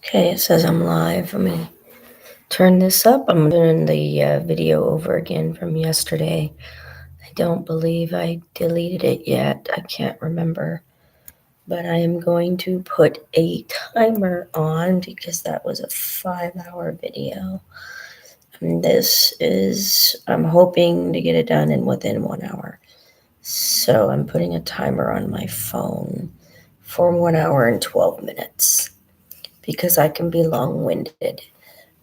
Okay, it says I'm live. Let me turn this up. I'm doing the video over again from yesterday. I don't believe I deleted it yet. I can't remember. But I am going to put a timer on because that was a 5-hour video. And I'm hoping to get it done within 1 hour. So I'm putting a timer on my phone for 1 hour and 12 minutes because I can be long-winded.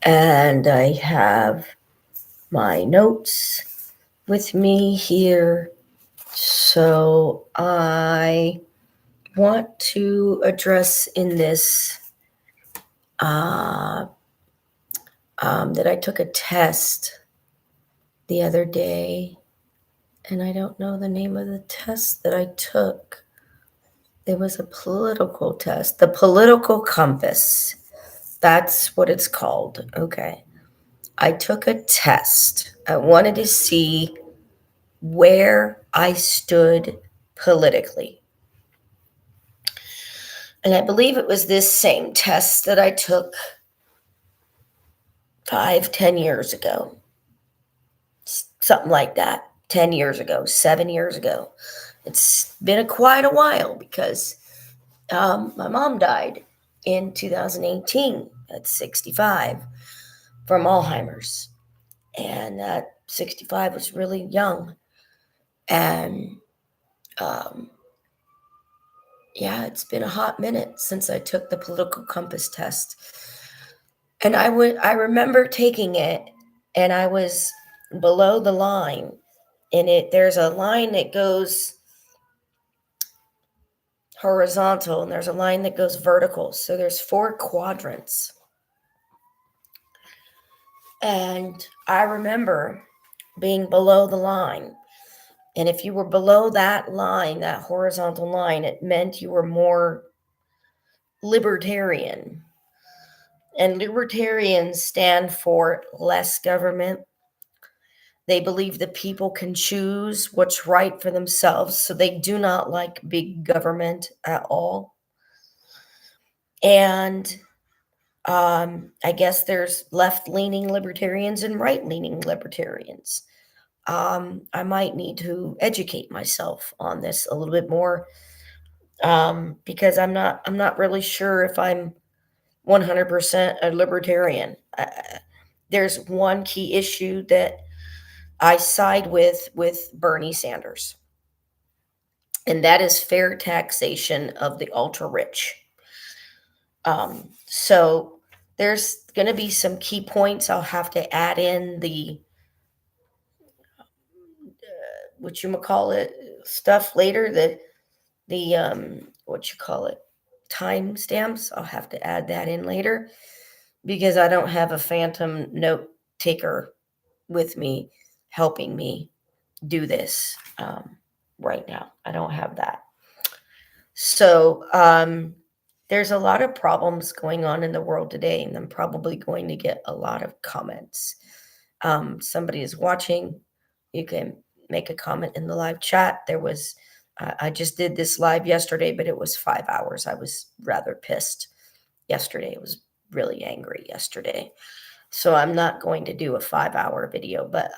And I have my notes with me here. So I want to address in this that I took a test the other day, and I don't know the name of the test that I took. It was a political test, the political compass. That's what it's called. Okay. I took a test. I wanted to see where I stood politically. And I believe it was this same test that I took 5, 10 years ago. Something like that. 10 years ago, 7 years ago. It's been quite a while because my mom died in 2018 at 65 from Alzheimer's. And at 65 was really young. And yeah, it's been a hot minute since I took the political compass test. And I remember taking it, and I was below the line. And there's a line that goes horizontal and there's a line that goes vertical. So there's 4 quadrants. And I remember being below the line. And if you were below that line, that horizontal line, it meant you were more libertarian. And libertarians stand for less government. They believe that people can choose what's right for themselves, so they do not like big government at all. And I guess there's left-leaning libertarians and right-leaning libertarians. I might need to educate myself on this a little bit more because I'm not really sure if I'm 100% a libertarian. There's one key issue that I side with Bernie Sanders, and that is fair taxation of the ultra rich. So there's going to be some key points. I'll have to add in the what you call it stuff later. The what you call it time stamps. I'll have to add that in later because I don't have a phantom note taker with me helping me do this right now. I don't have that. So there's a lot of problems going on in the world today, and I'm probably going to get a lot of comments. Somebody is watching. You can make a comment in the live chat. I just did this live yesterday, but it was 5 hours. I was rather pissed yesterday. I was really angry yesterday. So I'm not going to do a 5-hour video, but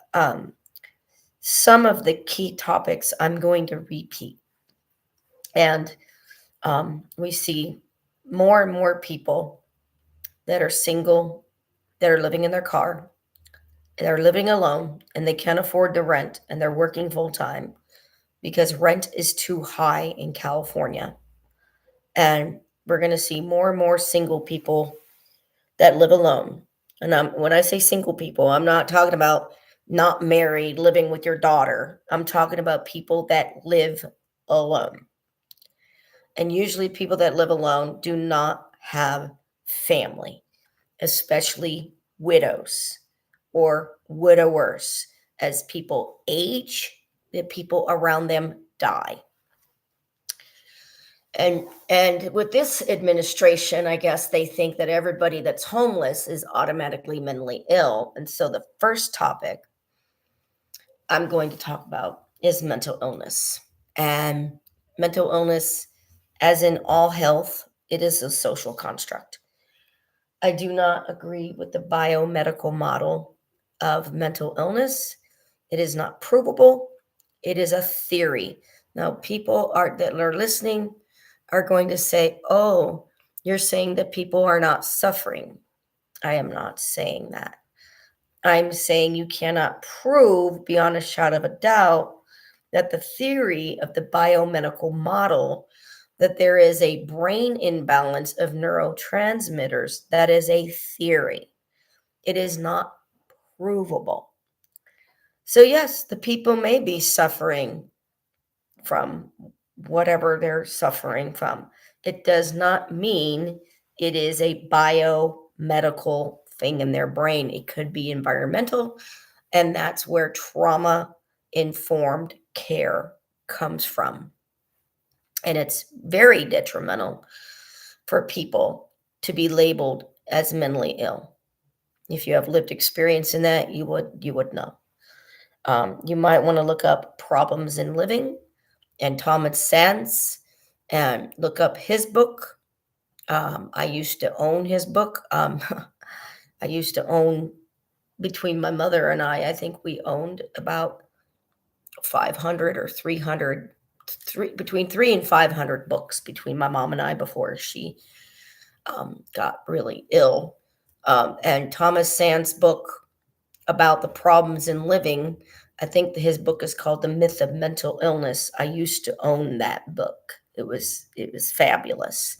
some of the key topics I'm going to repeat. And we see more and more people that are single, that are living in their car, they're living alone, and they can't afford the rent, and they're working full time because rent is too high in California. And we're going to see more and more single people that live alone. And when I say single people, I'm not talking about not married, living with your daughter. I'm talking about people that live alone. And usually people that live alone do not have family, especially widows or widowers. As people age, the people around them die. And with this administration, I guess they think that everybody that's homeless is automatically mentally ill. And so the first topic I'm going to talk about is mental illness. And mental illness, as in all health, it is a social construct. I do not agree with the biomedical model of mental illness. It is not provable. It is a theory. Now, people are that are listening are going to say, "Oh, you're saying that people are not suffering." I am not saying that. I'm saying you cannot prove beyond a shadow of a doubt that the theory of the biomedical model that there is a brain imbalance of neurotransmitters, that is a theory. It is not provable. So yes, the people may be suffering from whatever they're suffering from. It does not mean it is a biomedical thing in their brain. It could be environmental, and that's where trauma informed care comes from. And it's very detrimental for people to be labeled as mentally ill. If you have lived experience in that, you would know. You might want to look up problems in living and Thomas Sands and look up his book. I used to own his book. I used to own, between my mother and I think we owned about 500 or 300, between 3 and 500 books between my mom and I before she got really ill. And Thomas Sand's book about the problems in living, I think his book is called The Myth of Mental Illness. I used to own that book. It was fabulous.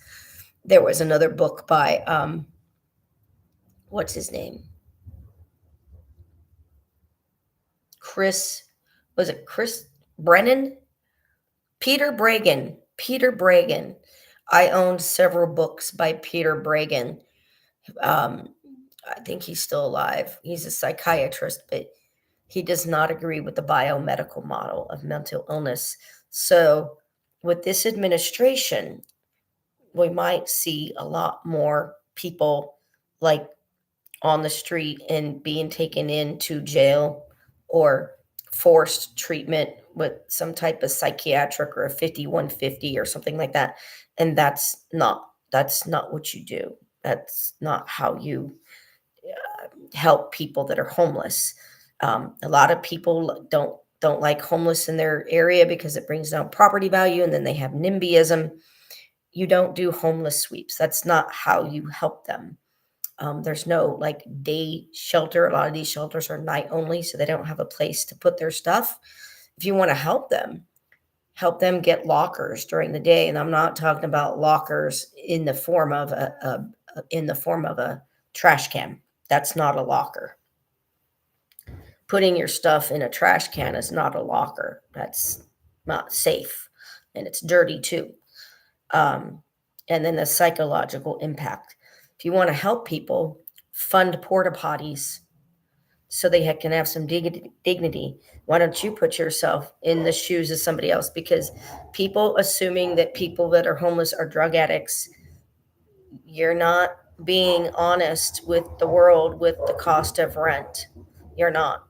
There was another book by what's his name? Chris, was it Chris Brennan? Peter Bregan. Peter Bregan. I owned several books by Peter Bregan. Um, I think he's still alive. He's a psychiatrist, but he does not agree with the biomedical model of mental illness. So, with this administration, we might see a lot more people like on the street and being taken into jail or forced treatment with some type of psychiatric or a 5150 or something like that. And that's not what you do. That's not how you help people that are homeless. A lot of people don't like homeless in their area because it brings down property value, and then they have NIMBYism. You don't do homeless sweeps. That's not how you help them. There's no like day shelter. A lot of these shelters are night only, so they don't have a place to put their stuff. If you want to help them get lockers during the day. And I'm not talking about lockers in the form of a trash can. That's not a locker. Putting your stuff in a trash can is not a locker. That's not safe, and it's dirty too. Um, and then the psychological impact. If you want to help people, fund porta potties so they can have some dignity. Why don't you put yourself in the shoes of somebody else? Because people assuming that people that are homeless are drug addicts, you're not being honest with the world with the cost of rent. You're not,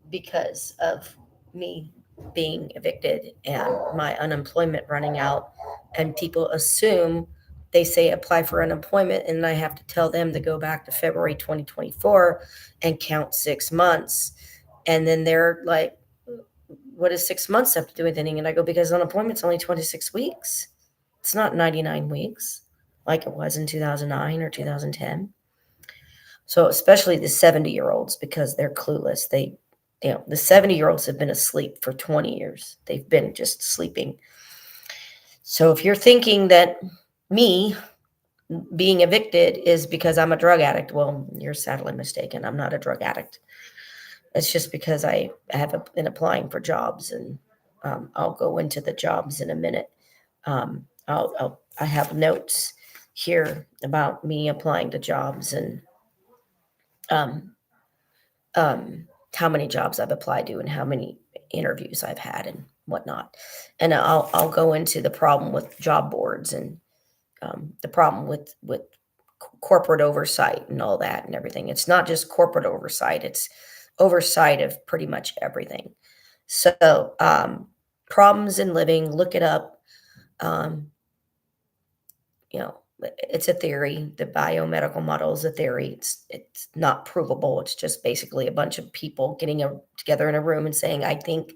because of me being evicted and my unemployment running out. And people assume, they say apply for unemployment, and I have to tell them to go back to February 2024 and count 6 months. And then they're like, what does 6 months have to do with anything? And I go, because unemployment's only 26 weeks. It's not 99 weeks like it was in 2009 or 2010. So especially the 70-year-olds, because they're clueless. The 70-year-olds have been asleep for 20 years. They've been just sleeping. So if you're thinking that me being evicted is because I'm a drug addict, well, you're sadly mistaken. I'm not a drug addict. It's just because I have been applying for jobs, and I'll go into the jobs in a minute. I have notes here about me applying to jobs and um, how many jobs I've applied to and how many interviews I've had and whatnot. And I'll go into the problem with job boards and the problem with corporate oversight and all that and everything. It's not just corporate oversight; it's oversight of pretty much everything. So problems in living, look it up. Um, It's a theory. The biomedical model is a theory. It's not provable. It's just basically a bunch of people getting together in a room and saying, I think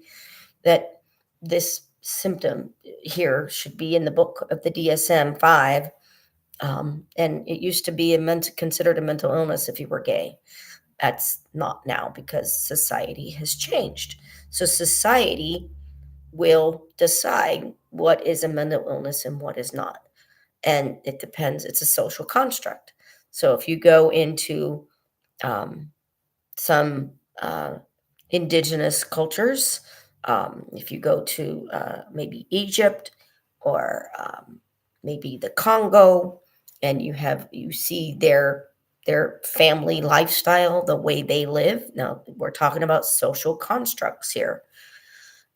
that this symptom here should be in the book of the DSM-5. And it used to be considered a mental illness if you were gay. That's not now because society has changed. So society will decide what is a mental illness and what is not. And it depends. It's a social construct. So if you go into um, some indigenous cultures, if you go to maybe Egypt or maybe the Congo, and you see their family lifestyle, the way they live. Now we're talking about social constructs here,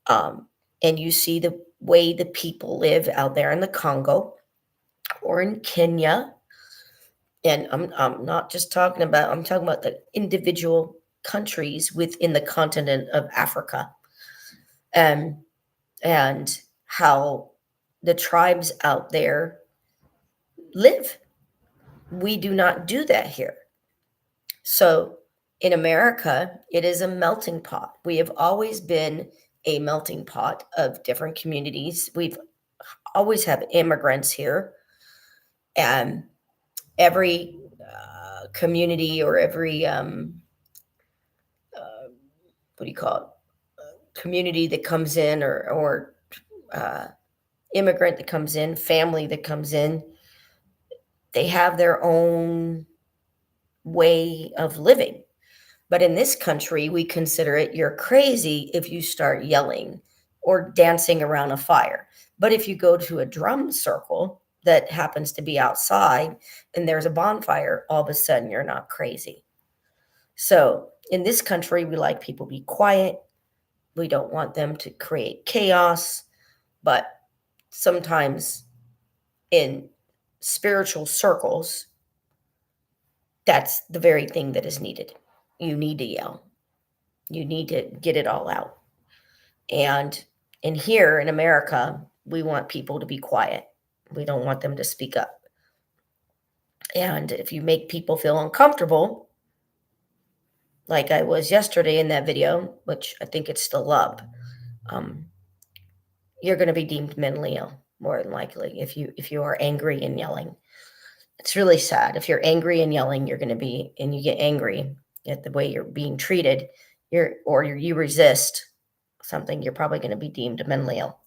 and you see the way the people live out there in the Congo or in Kenya. And I'm not just talking about, I'm talking about the individual countries within the continent of Africa, and and how the tribes out there live. We do not do that here. So in America, it is a melting pot. We have always been a melting pot of different communities. We've always have immigrants here, and every community or every what do you call it? Community that comes in, or uh, immigrant that comes in, family that comes in, they have their own way of living. But in this country, we consider it you're crazy if you start yelling or dancing around a fire. But if you go to a drum circle that happens to be outside and there's a bonfire, all of a sudden you're not crazy. So in this country, we like people to be quiet. We don't want them to create chaos. But sometimes in spiritual circles, that's the very thing that is needed. You need to yell. You need to get it all out. And in here in America, we want people to be quiet. We don't want them to speak up. And if you make people feel uncomfortable, like I was yesterday in that video, which I think it's still up, um, you're going to be deemed mentally ill more than likely if you are angry and yelling. It's really sad. If you're angry and yelling, you're going to be, and you get angry at the way you're being treated, you resist something, you're probably going to be deemed mentally ill.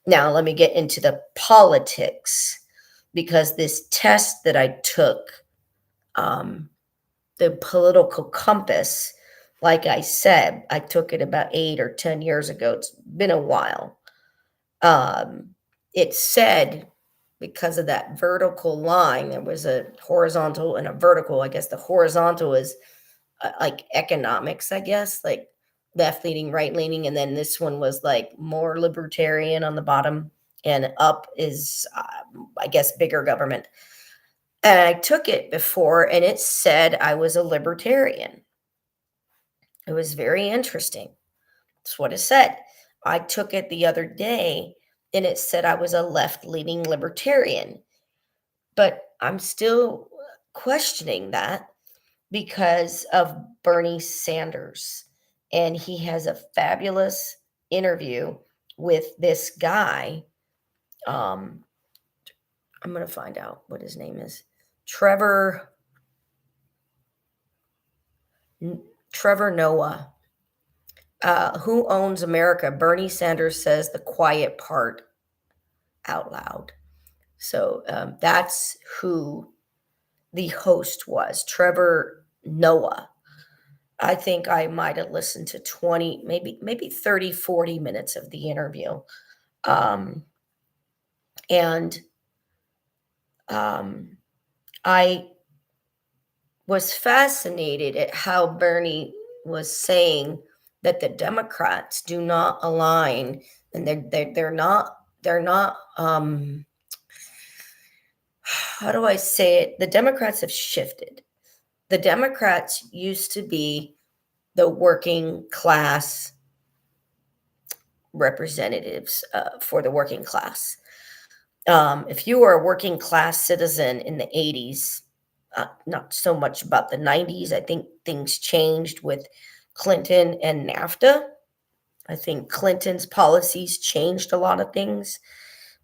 Now, let me get into the politics, because this test that I took, the political compass, like I said, I took it about 8 or 10 years ago. It's been a while. Um, it said, because of that vertical line, there was a horizontal and a vertical. I guess the horizontal is like economics, I guess, like left leaning, right leaning. And then this one was like more libertarian on the bottom, and up is, I guess, bigger government. And I took it before and it said I was a libertarian. It was very interesting. That's what it said. I took it the other day and it said I was a left leaning libertarian. But I'm still questioning that because of Bernie Sanders. And he has a fabulous interview with this guy. Um, I'm going to find out what his name is. Trevor Noah. Who owns America? Bernie Sanders says the quiet part out loud. So that's who the host was, Trevor Noah. I think I might have listened to 20, maybe 30, 40 minutes of the interview. And I was fascinated at how Bernie was saying that the Democrats do not align, and they're not how do I say it? The Democrats have shifted. The Democrats used to be the working class representatives for the working class. If you were a working class citizen in the 80s, not so much about the 90s, I think things changed with Clinton and NAFTA. I think Clinton's policies changed a lot of things.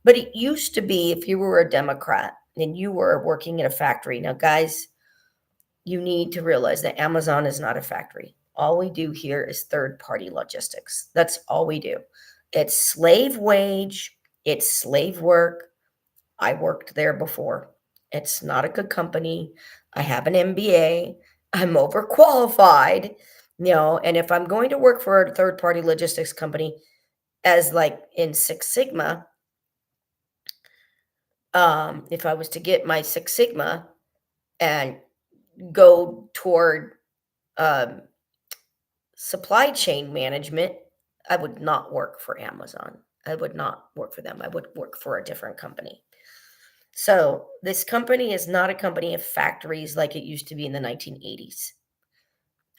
But it used to be if you were a Democrat and you were working in a factory. Now, guys, you need to realize that Amazon is not a factory. All we do here is third party logistics. That's all we do. It's slave wage, it's slave work. I worked there before. It's not a good company. I have an MBA. I'm overqualified, and if I'm going to work for a third party logistics company as like in Six Sigma, if I was to get my Six Sigma and go toward um, supply chain management, I would not work for Amazon. I would not work for them. I would work for a different company. So this company is not a company of factories like it used to be in the 1980s.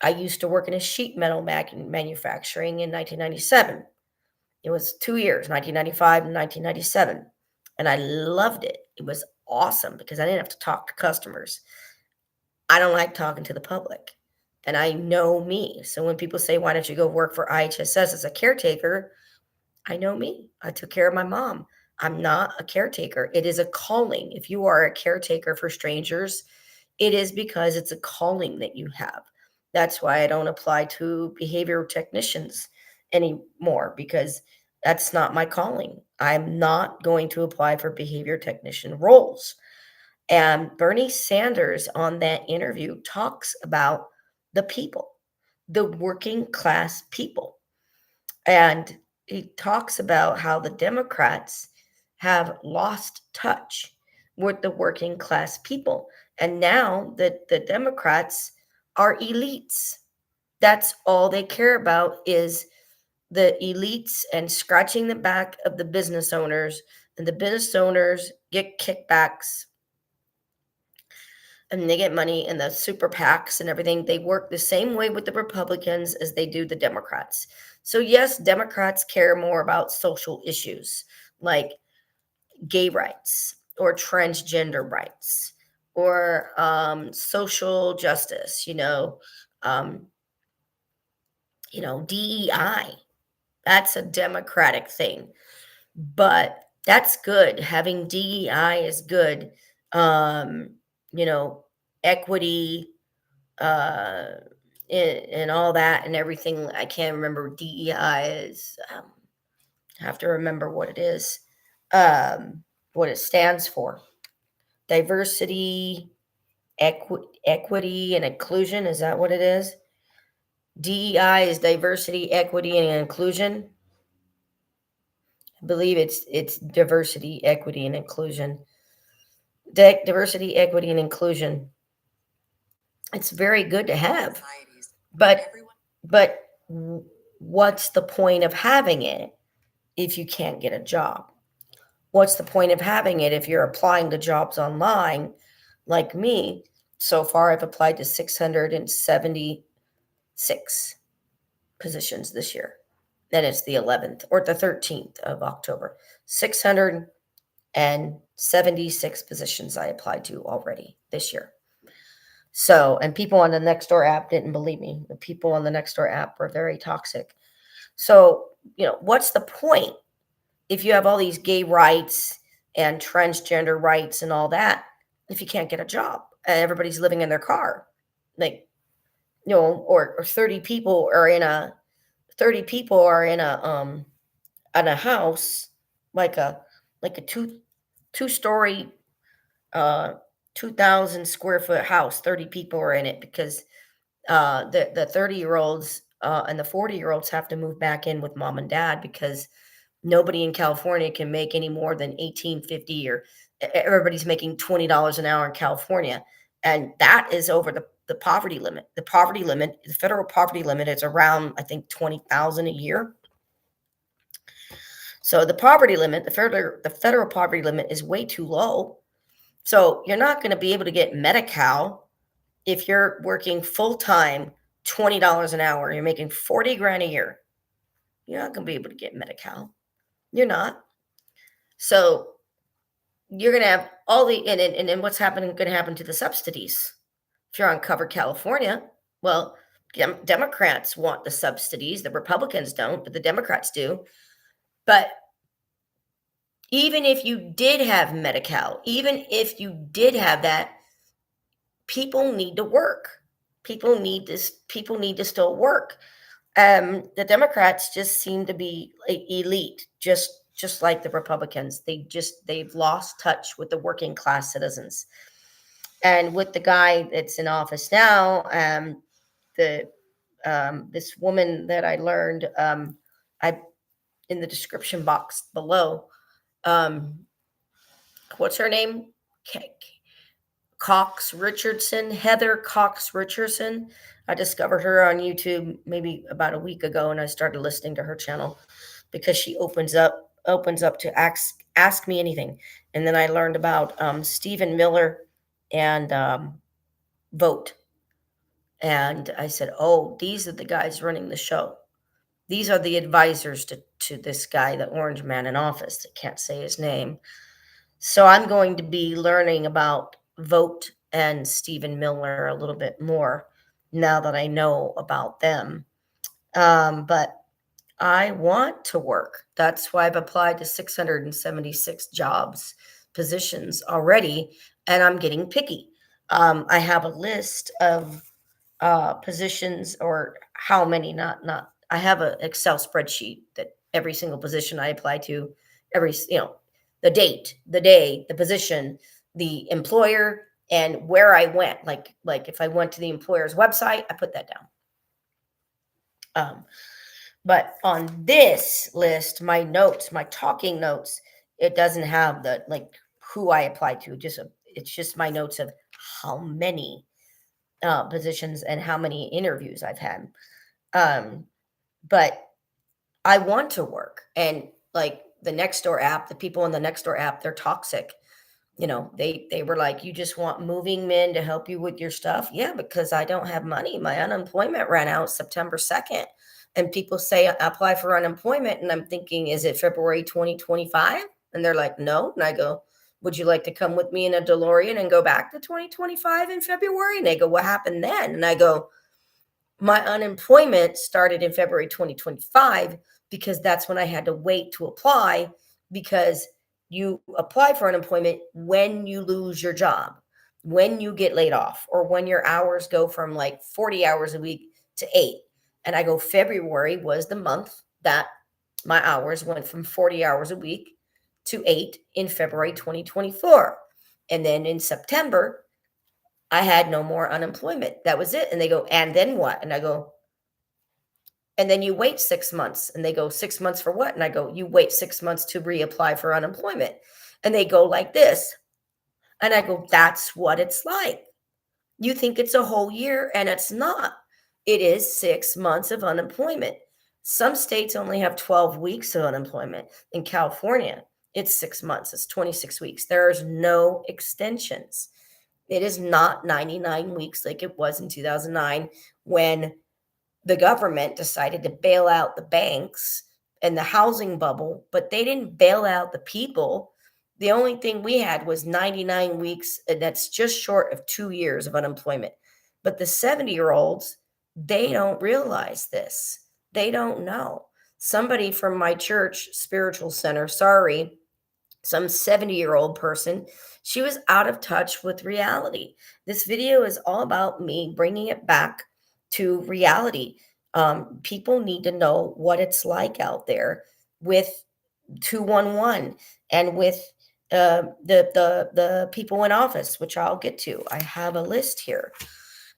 I used to work in a sheet metal manufacturing in 1997. It was 2 years, 1995 and 1997. And I loved it. It was awesome because I didn't have to talk to customers. I don't like talking to the public. And I know me. So when people say, why don't you go work for IHSS as a caretaker? I know me. I took care of my mom. I'm not a caretaker. It is a calling. If you are a caretaker for strangers, it is because it's a calling that you have. That's why I don't apply to behavioral technicians anymore because that's not my calling. I'm not going to apply for behavior technician roles. And Bernie Sanders on that interview talks about the people, the working class people. And he talks about how the Democrats have lost touch with the working class people. And now that the Democrats are elites, that's all they care about is the elites and scratching the back of the business owners. And the business owners get kickbacks and they get money, and the super PACs and everything, they work the same way with the Republicans as they do the Democrats. So, yes, Democrats care more about social issues like gay rights or transgender rights or social justice, um, DEI. That's a Democratic thing, but that's good. Having DEI is good. Um, Equity, uh, and all that and everything. I can't remember DEI is. I have to remember what it is, what it stands for. Diversity, equity, and inclusion. Is that what it is? DEI is diversity, equity, and inclusion. I believe it's diversity, equity, and inclusion. Diversity, equity, and inclusion. It's very good to have, but but what's the point of having it if you can't get a job? What's the point of having it if you're applying to jobs online like me? So far, I've applied to 676 positions this year. Then it's the 11th or the 13th of October. 676 positions I applied to already this year. So, and people on the Nextdoor app didn't believe me. The people on the Nextdoor app were very toxic. So, what's the point if you have all these gay rights and transgender rights and all that if you can't get a job and everybody's living in their car? Like, or 30 people are in a 30 people are in a house like a two-story 2,000 square foot house. 30 people are in it because the 30-year-olds and the 40-year-olds have to move back in with mom and dad because nobody in California can make any more than 18.50, or everybody's making $20 an hour in California, and that is over the poverty limit. The federal poverty limit is around, I think, 20,000 a year. So the federal poverty limit is way too low. So you're not going to be able to get Medi-Cal if you're working full time, $20 an hour. You're making 40 grand a year. You're not going to be able to get Medi-Cal. You're not. So you're going to have all the, and what's happening, going to happen to the subsidies. If you're on Cover California, well, Democrats want the subsidies. The Republicans don't, but the Democrats do. But even if you did have Medi-Cal, even if you did have that, people need to work. People need to still work. The Democrats just seem to be elite, just like the Republicans. They've lost touch with the working class citizens. And with the guy that's in office now, the this woman that I learned, I in the description box below, um, what's her name? Cox Richardson, Heather Cox Richardson. I discovered her on YouTube maybe about a week ago, and I started listening to her channel because she opens up to ask me anything. And then I learned about Stephen Miller and Vote, and I said, "Oh, these are the guys running the show. These are the advisors to this guy, the orange man in office. I can't say his name." So I'm going to be learning about Vote and Stephen Miller a little bit more now that I know about them. But I want to work. That's why I've applied to 676 positions already, and I'm getting picky. I have a list of positions, or how many, not I have an Excel spreadsheet that every single position I apply to, every, the date, the day, the position, the employer, and where I went. Like if I went to the employer's website, I put that down. But on this list, my notes, my talking notes, it doesn't have the, like, who I applied to. It's just my notes of how many positions and how many interviews I've had. But I want to work. And like the Nextdoor app, the people in the Nextdoor app, they're toxic. They were like, "You just want moving men to help you with your stuff?" Yeah, because I don't have money. My unemployment ran out September 2nd. And people say apply for unemployment. And I'm thinking, is it February 2025? And they're like, no. And I go, would you like to come with me in a DeLorean and go back to 2025 in February? And they go, what happened then? And I go, my unemployment started in February 2025 because that's when I had to wait to apply, because you apply for unemployment when you lose your job, when you get laid off, or when your hours go from like 40 hours a week to 8. And I go, February was the month that my hours went from 40 hours a week to 8 in February 2024. And then in September, I had no more unemployment. That was it. And they go, and then what? And I go, and then you wait 6 months. And they go, 6 months for what? And I go, you wait 6 months to reapply for unemployment. And they go like this. And I go, that's what it's like. You think it's a whole year, and it's not. It is 6 months of unemployment. Some states only have 12 weeks of unemployment. In California, it's 6 months. It's 26 weeks. There's no extensions. It is not 99 weeks like it was in 2009, when the government decided to bail out the banks and the housing bubble, but they didn't bail out the people. The only thing we had was 99 weeks, and that's just short of 2 years of unemployment. But the 70-year-olds, they don't realize this. They don't know. Somebody from my church spiritual center, sorry, some 70-year-old person, she was out of touch with reality. This video is all about me bringing it back to reality. People need to know what it's like out there with 211 and with the people in office, which I'll get to. I have a list here.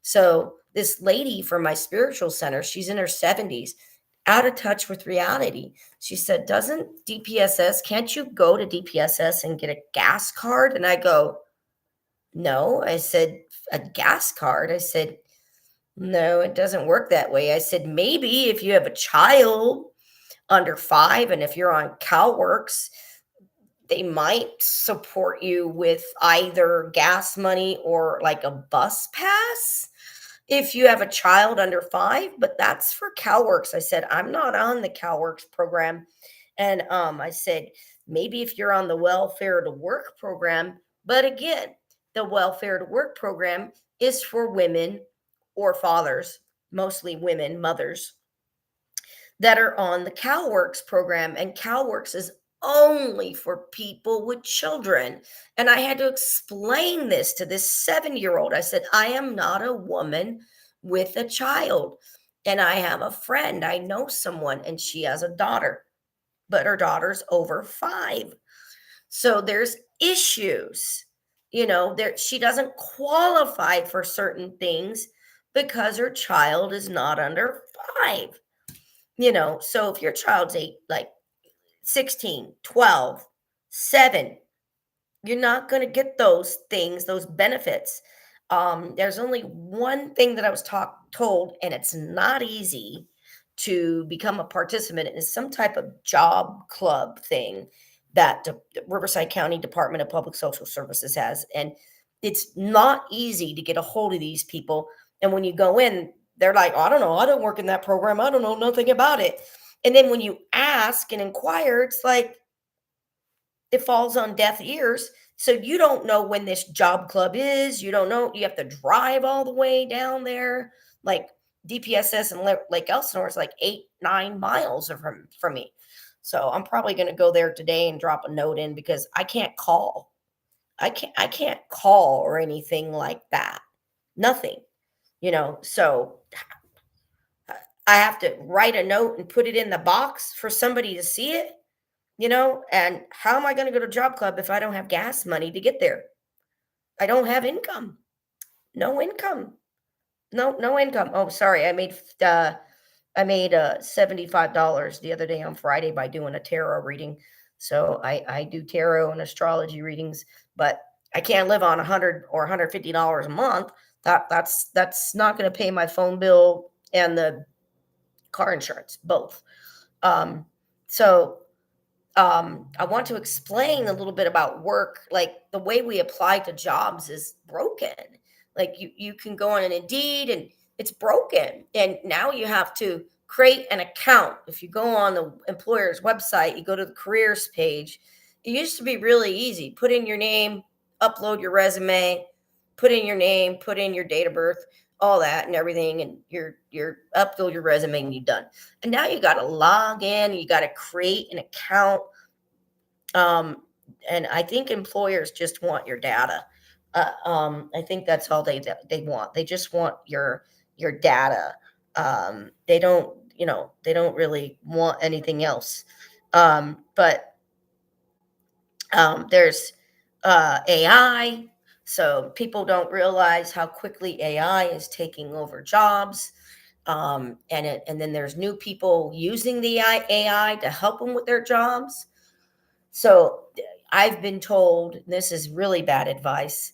So this lady from my spiritual center, she's in her 70s, out of touch with reality. She said, can't you go to DPSS and get a gas card? And I go, no. I said, a gas card? I said, no, it doesn't work that way. I said, maybe if you have a child under 5, and if you're on CalWorks, they might support you with either gas money or like a bus pass if you have a child under 5, but that's for CalWorks. I said, I'm not on the CalWorks program. And I said, Maybe if you're on the welfare to work program, but again, the welfare to work program is for women or fathers, mostly women, mothers that are on the CalWorks program. And CalWorks is only for people with children. And I had to explain this to this 7-year old. I said, I am not a woman with a child. And I have a friend. I know someone, and she has a daughter, but her daughter's over 5. So there's issues. There she doesn't qualify for certain things because her child is not under 5. So if your child's 8, like 16, 12, 7, you're not going to get those things, those benefits. There's only one thing that I was told, and it's not easy to become a participant. It's some type of job club thing that the Riverside County Department of Public Social Services has. And it's not easy to get a hold of these people. And when you go in, they're like, I don't know, I don't work in that program. I don't know nothing about it. And then when you ask and inquire, it's like it falls on deaf ears. So you don't know when this job club is. You don't know. You have to drive all the way down there. Like DPSS and Lake Elsinore is like 8-9 miles from me. So I'm probably going to go there today and drop a note in because I can't call. I can't call or anything like that. Nothing. So I have to write a note and put it in the box for somebody to see it. And how am I going to go to job club if I don't have gas money to get there? I don't have income. No income. No income. Oh, sorry. I made $75 the other day on Friday by doing a tarot reading. So I do tarot and astrology readings, but I can't live on $100 or $150 a month. That's not going to pay my phone bill and the car insurance, both. So I want to explain a little bit about work. Like the way we apply to jobs is broken. Like you can go on an Indeed and it's broken. And now you have to create an account. If you go on the employer's website, you go to the careers page. It used to be really easy. Put in your name, upload your resume, put in your name, put in your date of birth, all that and everything, and you're upload your resume and you're done. And now you got to log in, you got to create an account. And I think employers just want your data. I think that's all they want. They just want your data. They don't really want anything else. But there's AI. So people don't realize how quickly AI is taking over jobs. And then there's new people using the AI to help them with their jobs. So I've been told, this is really bad advice.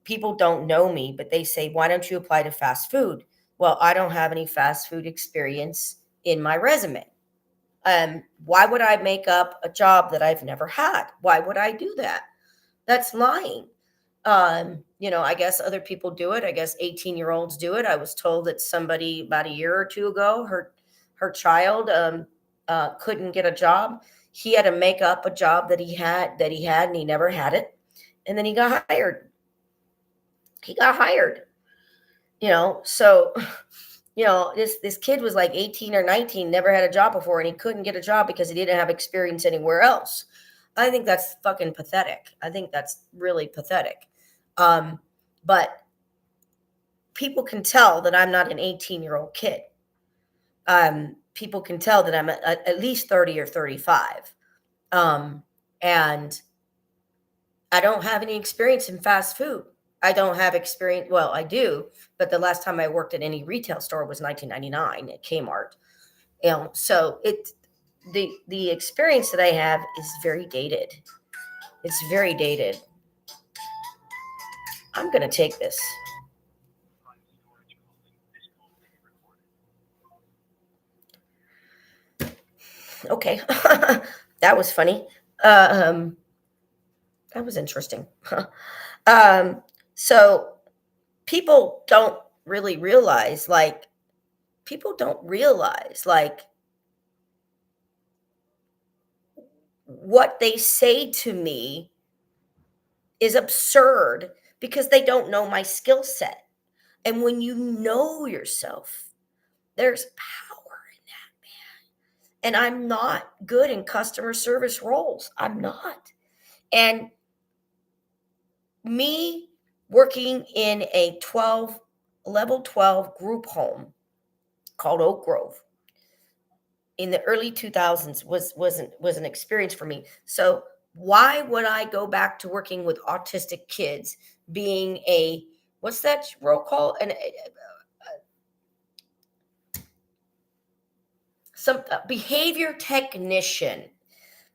People don't know me, but they say, why don't you apply to fast food? Well, I don't have any fast food experience in my resume. Why would I make up a job that I've never had? Why would I do that? That's lying. I guess other people do it. I guess 18-year-olds do it. I was told that somebody about a year or two ago, her child couldn't get a job. He had to make up a job that he had, and he never had it. And then he got hired. So this kid was like 18 or 19, never had a job before, and he couldn't get a job because he didn't have experience anywhere else. I think that's fucking pathetic. I think that's really pathetic. But people can tell that I'm not an 18-year-old kid. People can tell that I'm at least 30 or 35. And I don't have any experience in fast food. I don't have experience. Well, I do, but the last time I worked at any retail store was 1999 at Kmart. So the experience that I have is very dated. It's very dated. I'm going to take this. Okay. That was funny. That was interesting. So people don't realize, like, what they say to me is absurd because they don't know my skill set. And when you know yourself, there's power in that. And I'm not good in customer service roles. I'm not. And me working in a level 12 group home called Oak Grove in the early 2000s was an experience for me. So why would I go back to working with autistic kids, being a, what's that role called, some behavior technician?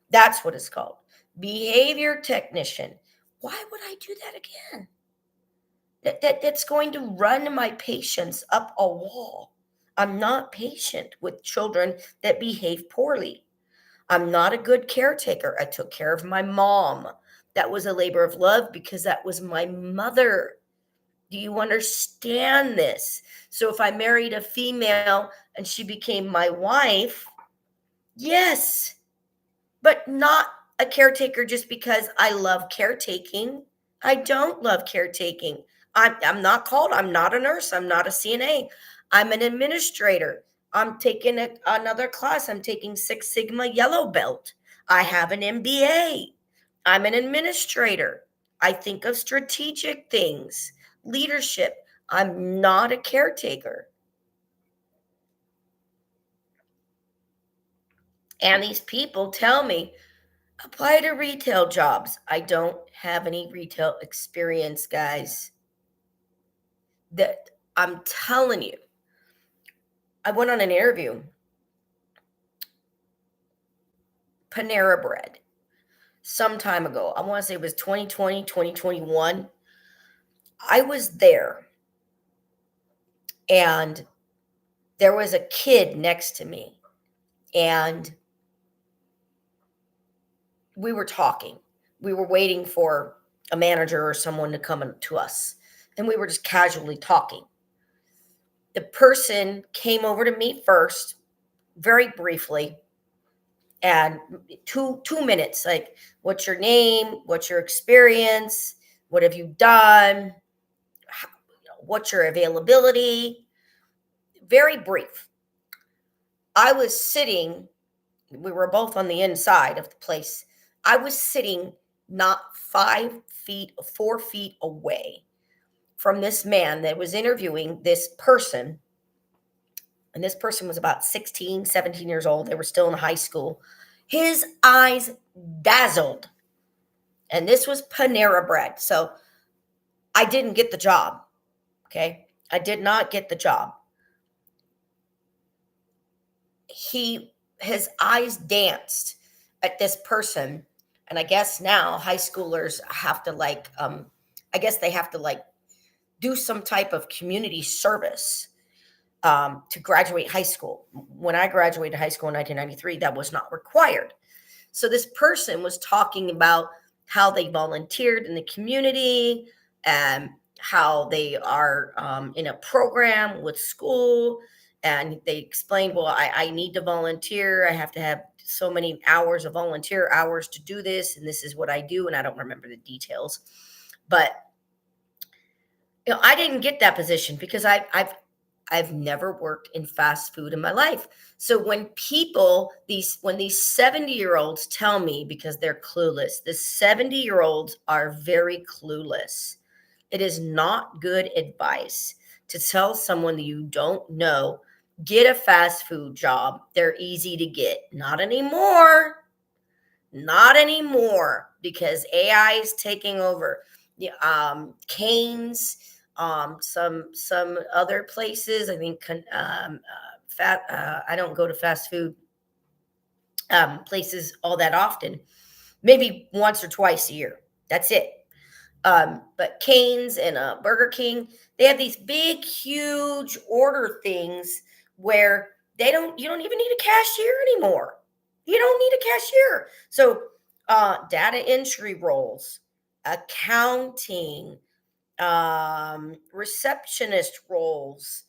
That's what it's called, behavior technician. Why would I do that again? That's going to run my patients up a wall. I'm not patient with children that behave poorly. I'm not a good caretaker. I took care of my mom. That was a labor of love because that was my mother. Do you understand this? So if I married a female and she became my wife, yes, but not a caretaker just because I love caretaking. I don't love caretaking. I'm not called, I'm not a nurse, I'm not a CNA. I'm an administrator. I'm taking another class. I'm taking Six Sigma Yellow Belt. I have an MBA. I'm an administrator. I think of strategic things, leadership. I'm not a caretaker. And these people tell me, apply to retail jobs. I don't have any retail experience, guys. That I'm telling you. I went on an interview, Panera Bread, some time ago. I want to say it was 2020, 2021. I was there and there was a kid next to me and we were talking. We were waiting for a manager or someone to come to us and we were just casually talking. The person came over to me first, very briefly, and two minutes, like, what's your name, what's your experience, what have you done, what's your availability, very brief. I was sitting, we were both on the inside of the place. I was sitting not 5 feet, 4 feet away from this man that was interviewing this person. And this person was about 16, 17 years old. They were still in high school. His eyes dazzled. And this was Panera Bread. So I didn't get the job. Okay. I did not get the job. His eyes danced at this person. And I guess now high schoolers have to I guess they have to do some type of community service to graduate high school. When I graduated high school in 1993, that was not required. So this person was talking about how they volunteered in the community and how they are in a program with school. And they explained, well, I need to volunteer. I have to have so many hours of volunteer hours to do this. And this is what I do. And I don't remember the details. But I didn't get that position because I've never worked in fast food in my life. So when these 70-year-olds tell me, because they're clueless, the 70-year-olds are very clueless. It is not good advice to tell someone that you don't know, get a fast food job. They're easy to get. Not anymore. Not anymore, because AI is taking over. Canes, some other places. I think I don't go to fast food places all that often. Maybe once or twice a year. That's it. But Canes and Burger King, they have these big, huge order things where you don't even need a cashier anymore. You don't need a cashier. So data entry roles, accounting, receptionist roles,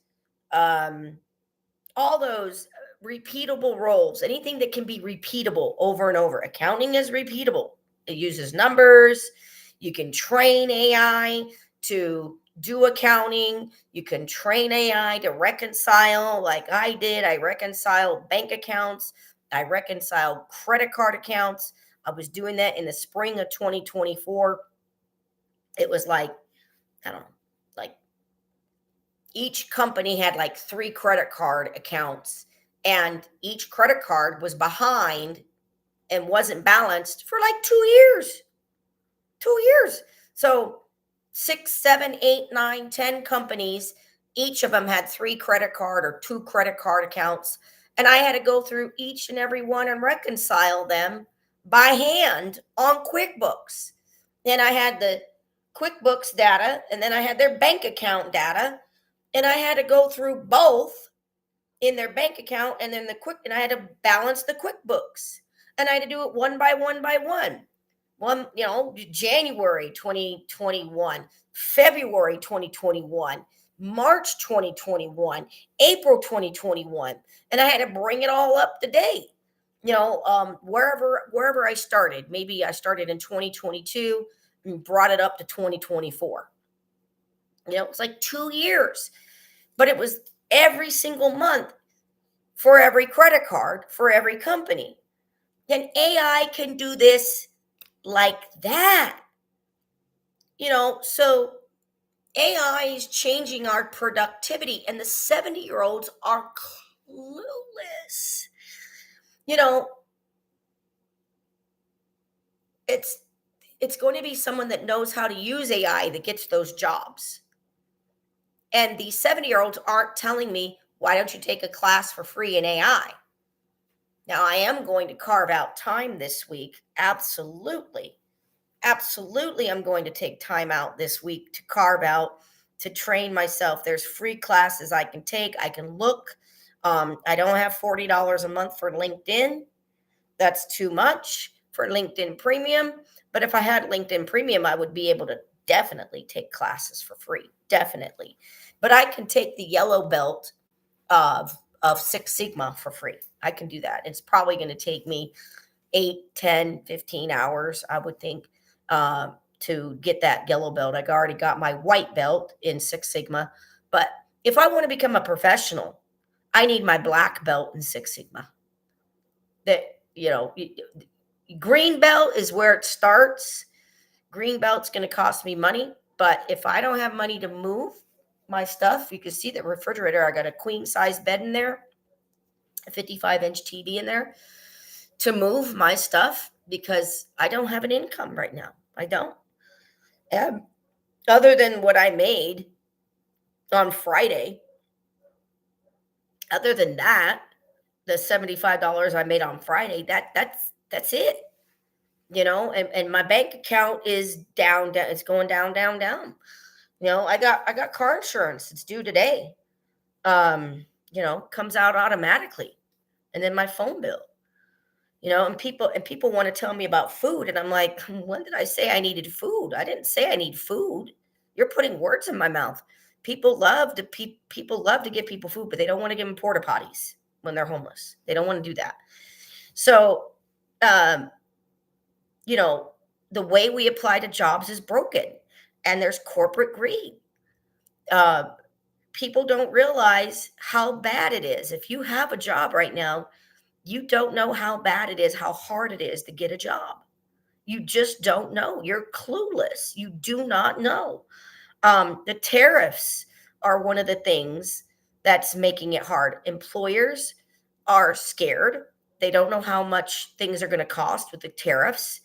all those repeatable roles, anything that can be repeatable over and over. Accounting is repeatable. It uses numbers. You can train AI to do accounting. You can train AI to reconcile, like I did. I reconciled bank accounts. I reconciled credit card accounts. I was doing that in the spring of 2024. It was like, I don't know, like each company had like 3 credit card accounts, and each credit card was behind and wasn't balanced for like 2 years. 2 years. So 6, 7, 8, 9, 10 companies, each of them had 3 credit card or 2 credit card accounts. And I had to go through each and every one and reconcile them by hand on QuickBooks. And I had the QuickBooks data, and then I had their bank account data, and I had to go through both in their bank account and then and I had to balance the QuickBooks, and I had to do it one by one by one. January 2021, February 2021, March 2021, April 2021, and I had to bring it all up to date. Wherever I started, maybe I started in 2022 and brought it up to 2024. It's like 2 years, but it was every single month for every credit card for every company. And AI can do this like that. So AI is changing our productivity, and the 70-year-olds are clueless. It's going to be someone that knows how to use AI that gets those jobs. And these 70-year-olds aren't telling me, why don't you take a class for free in AI? Now, I am going to carve out time this week. Absolutely. Absolutely, I'm going to take time out this week to carve out, to train myself. There's free classes I can take. I can look. I don't have $40 a month for LinkedIn. That's too much for LinkedIn Premium. But if I had LinkedIn Premium, I would be able to definitely take classes for free. Definitely. But I can take the yellow belt of Six Sigma for free. I can do that. It's probably going to take me 8, 10, 15 hours, I would think, to get that yellow belt. I already got my white belt in Six Sigma. But if I want to become a professional, I need my black belt in Six Sigma. Green belt is where it starts. Green belt's going to cost me money. But if I don't have money to move my stuff, you can see the refrigerator. I got a queen size bed in there, a 55-inch TV in there to move my stuff, because I don't have an income right now. I don't. Other than what I made on Friday, other than that, the $75 I made on Friday, that's it. And my bank account is down, it's going down, down, down. I got car insurance. It's due today. Comes out automatically. And then my phone bill. And people want to tell me about food, and I'm like, when did I say I needed food? I didn't say I need food. You're putting words in my mouth. People love to give people food, but they don't want to give them porta potties when they're homeless. They don't want to do that. So, the way we apply to jobs is broken, and there's corporate greed. People don't realize how bad it is. If you have a job right now, you don't know how bad it is, how hard it is to get a job. You just don't know. You're clueless. You do not know. The tariffs are one of the things that's making it hard. Employers are scared. They don't know how much things are going to cost with the tariffs.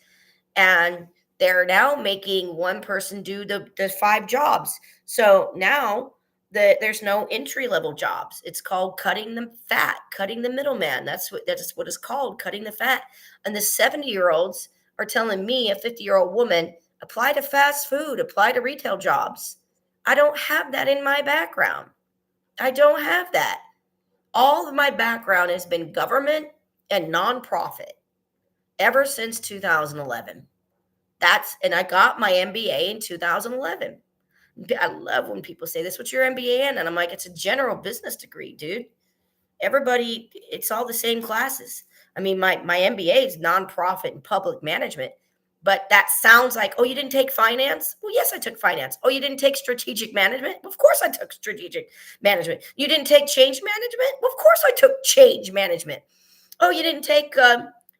And they're now making one person do the 5 jobs. So now there's no entry-level jobs. It's called cutting the fat, cutting the middleman. That's what it's called, cutting the fat. And the 70-year-olds are telling me, a 50-year-old woman, apply to fast food, apply to retail jobs. I don't have that in my background. I don't have that. All of my background has been government and nonprofit ever since 2011. And I got my MBA in 2011. I love when people say this, what's your MBA in? And I'm like, it's a general business degree, dude. everybody, it's all the same classes. I mean, my MBA is nonprofit and public management, but that sounds like, oh, you didn't take finance? Well, yes, I took finance. Oh, you didn't take strategic management? Of course I took strategic management. You didn't take change management? Well, of course I took change management. Oh, you didn't take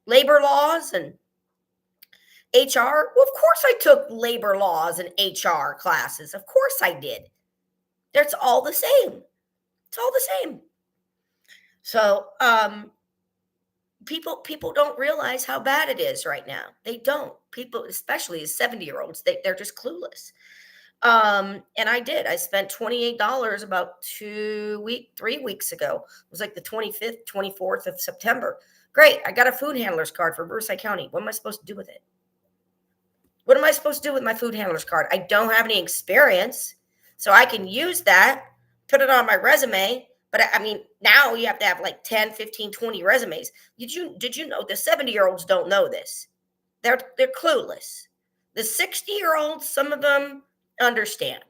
labor laws and HR? Well, of course I took labor laws and HR classes. Of course I did. That's all the same. It's all the same. So people don't realize how bad it is right now. They don't. People, especially as 70-year-olds, they're just clueless. And I spent $28 about 3 weeks ago. It was like the 25th, 24th of September. Great. I got a food handler's card for Riverside County. What am I supposed to do with it? What am I supposed to do with my food handler's card? I don't have any experience, so I can use that, put it on my resume. But I mean, now you have to have like 10, 15, 20 resumes. Did you know the 70-year-olds don't know this? They're clueless. The 60-year-olds, some of them understand,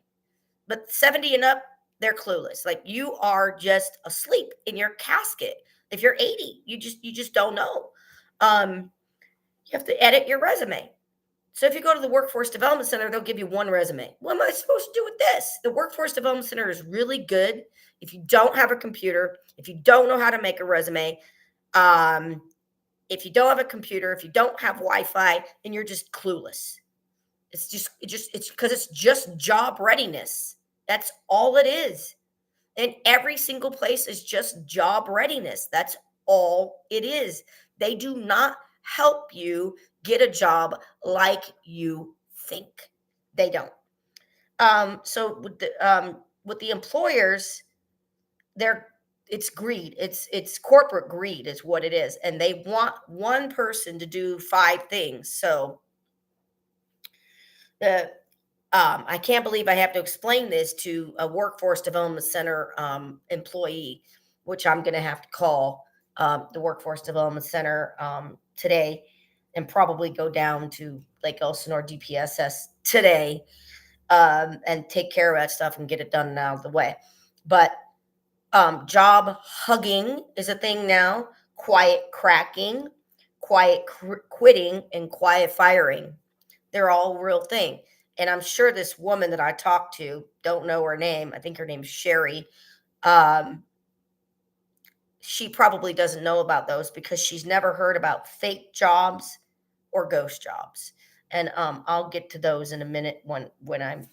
but 70 and up, they're clueless. Like, you are just asleep in your casket. If you're 80, you just don't know. You have to edit your resume. So if you go to the Workforce Development Center, they'll give you one resume. What am I supposed to do with this? The Workforce Development Center is really good if you don't have a computer, if you don't know how to make a resume, if you don't have a computer, if you don't have Wi-Fi, and you're just clueless. It's because it's just job readiness. That's all it is. And every single place is just job readiness. That's all it is. They do not help you get a job like you think. They don't. So with the employers, it's greed. It's corporate greed is what it is, and they want one person to do 5 things. So I can't believe I have to explain this to a Workforce Development Center employee, which I'm going to have to call the Workforce Development Center today, and probably go down to Lake Elsinore DPSS today and take care of that stuff and get it done and out of the way. But job hugging is a thing now. Quiet cracking, quiet quitting, and quiet firing. They're all a real thing. And I'm sure this woman that I talked to, don't know her name. I think her name's Sherry. She probably doesn't know about those because she's never heard about fake jobs or ghost jobs. And I'll get to those in a minute when I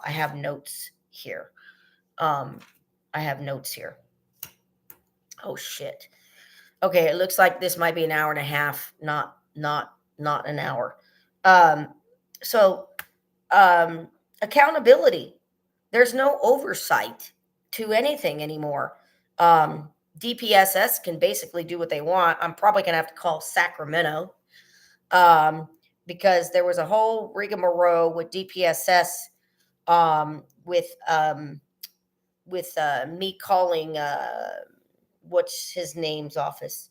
have notes here. I have notes here. Oh shit. Okay, it looks like this might be an hour and a half, not an hour. Accountability. There's no oversight to anything anymore. DPSS can basically do what they want. I'm probably going to have to call Sacramento because there was a whole rigmarole with DPSS with me calling what's his name's office,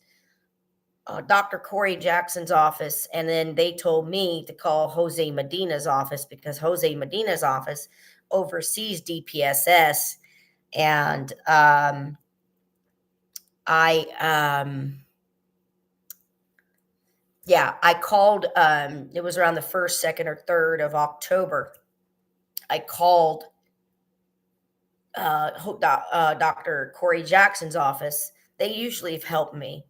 Dr. Corey Jackson's office, and then they told me to call Jose Medina's office because Jose Medina's office oversees DPSS, and I called. It was around the 1st, 2nd, or 3rd of October. I called Dr. Corey Jackson's office. They usually have helped me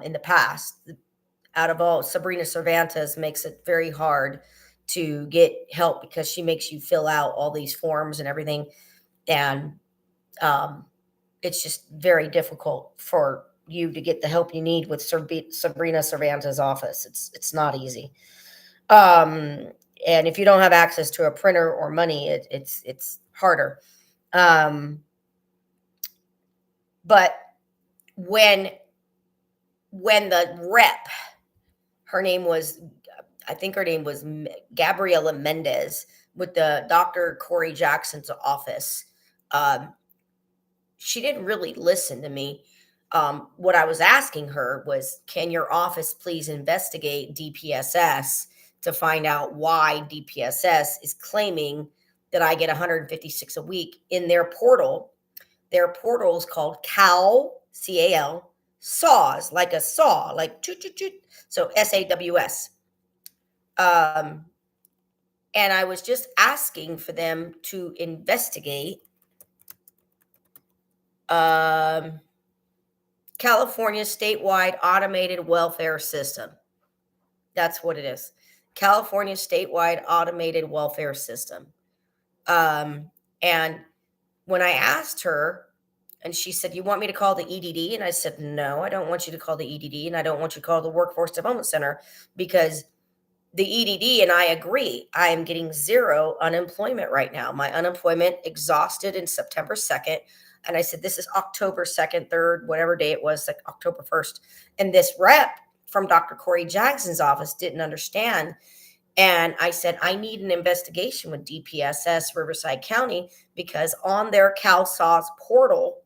in the past. Out of all, Sabrina Cervantes makes it very hard to get help because she makes you fill out all these forms and everything. And it's just very difficult for you to get the help you need with Sabrina Cervantes' office. It's not easy. And if you don't have access to a printer or money, it's harder. But when the rep, I think her name was Gabriela Mendez with the Dr. Corey Jackson's office, she didn't really listen to me. What I was asking her was, can your office please investigate DPSS to find out why DPSS is claiming that I get 156 a week in their portal? their portal is called Cal, C-A-L, SAWS, like a saw, like toot, toot, toot. So SAWS. And I was just asking for them to investigate California statewide automated welfare system. That's what it is. California statewide automated welfare system. And when I asked her, and she said, "You want me to call the EDD?" And I said, "No, I don't want you to call the EDD, and I don't want you to call the Workforce Development Center, because the EDD and I agree. I am getting zero unemployment right now. My unemployment exhausted in September 2nd. And I said, this is October 2nd, 3rd, whatever day it was, like October 1st. And this rep from Dr. Corey Jackson's office didn't understand. And I said, I need an investigation with DPSS Riverside County, because on their CalSAWS portal,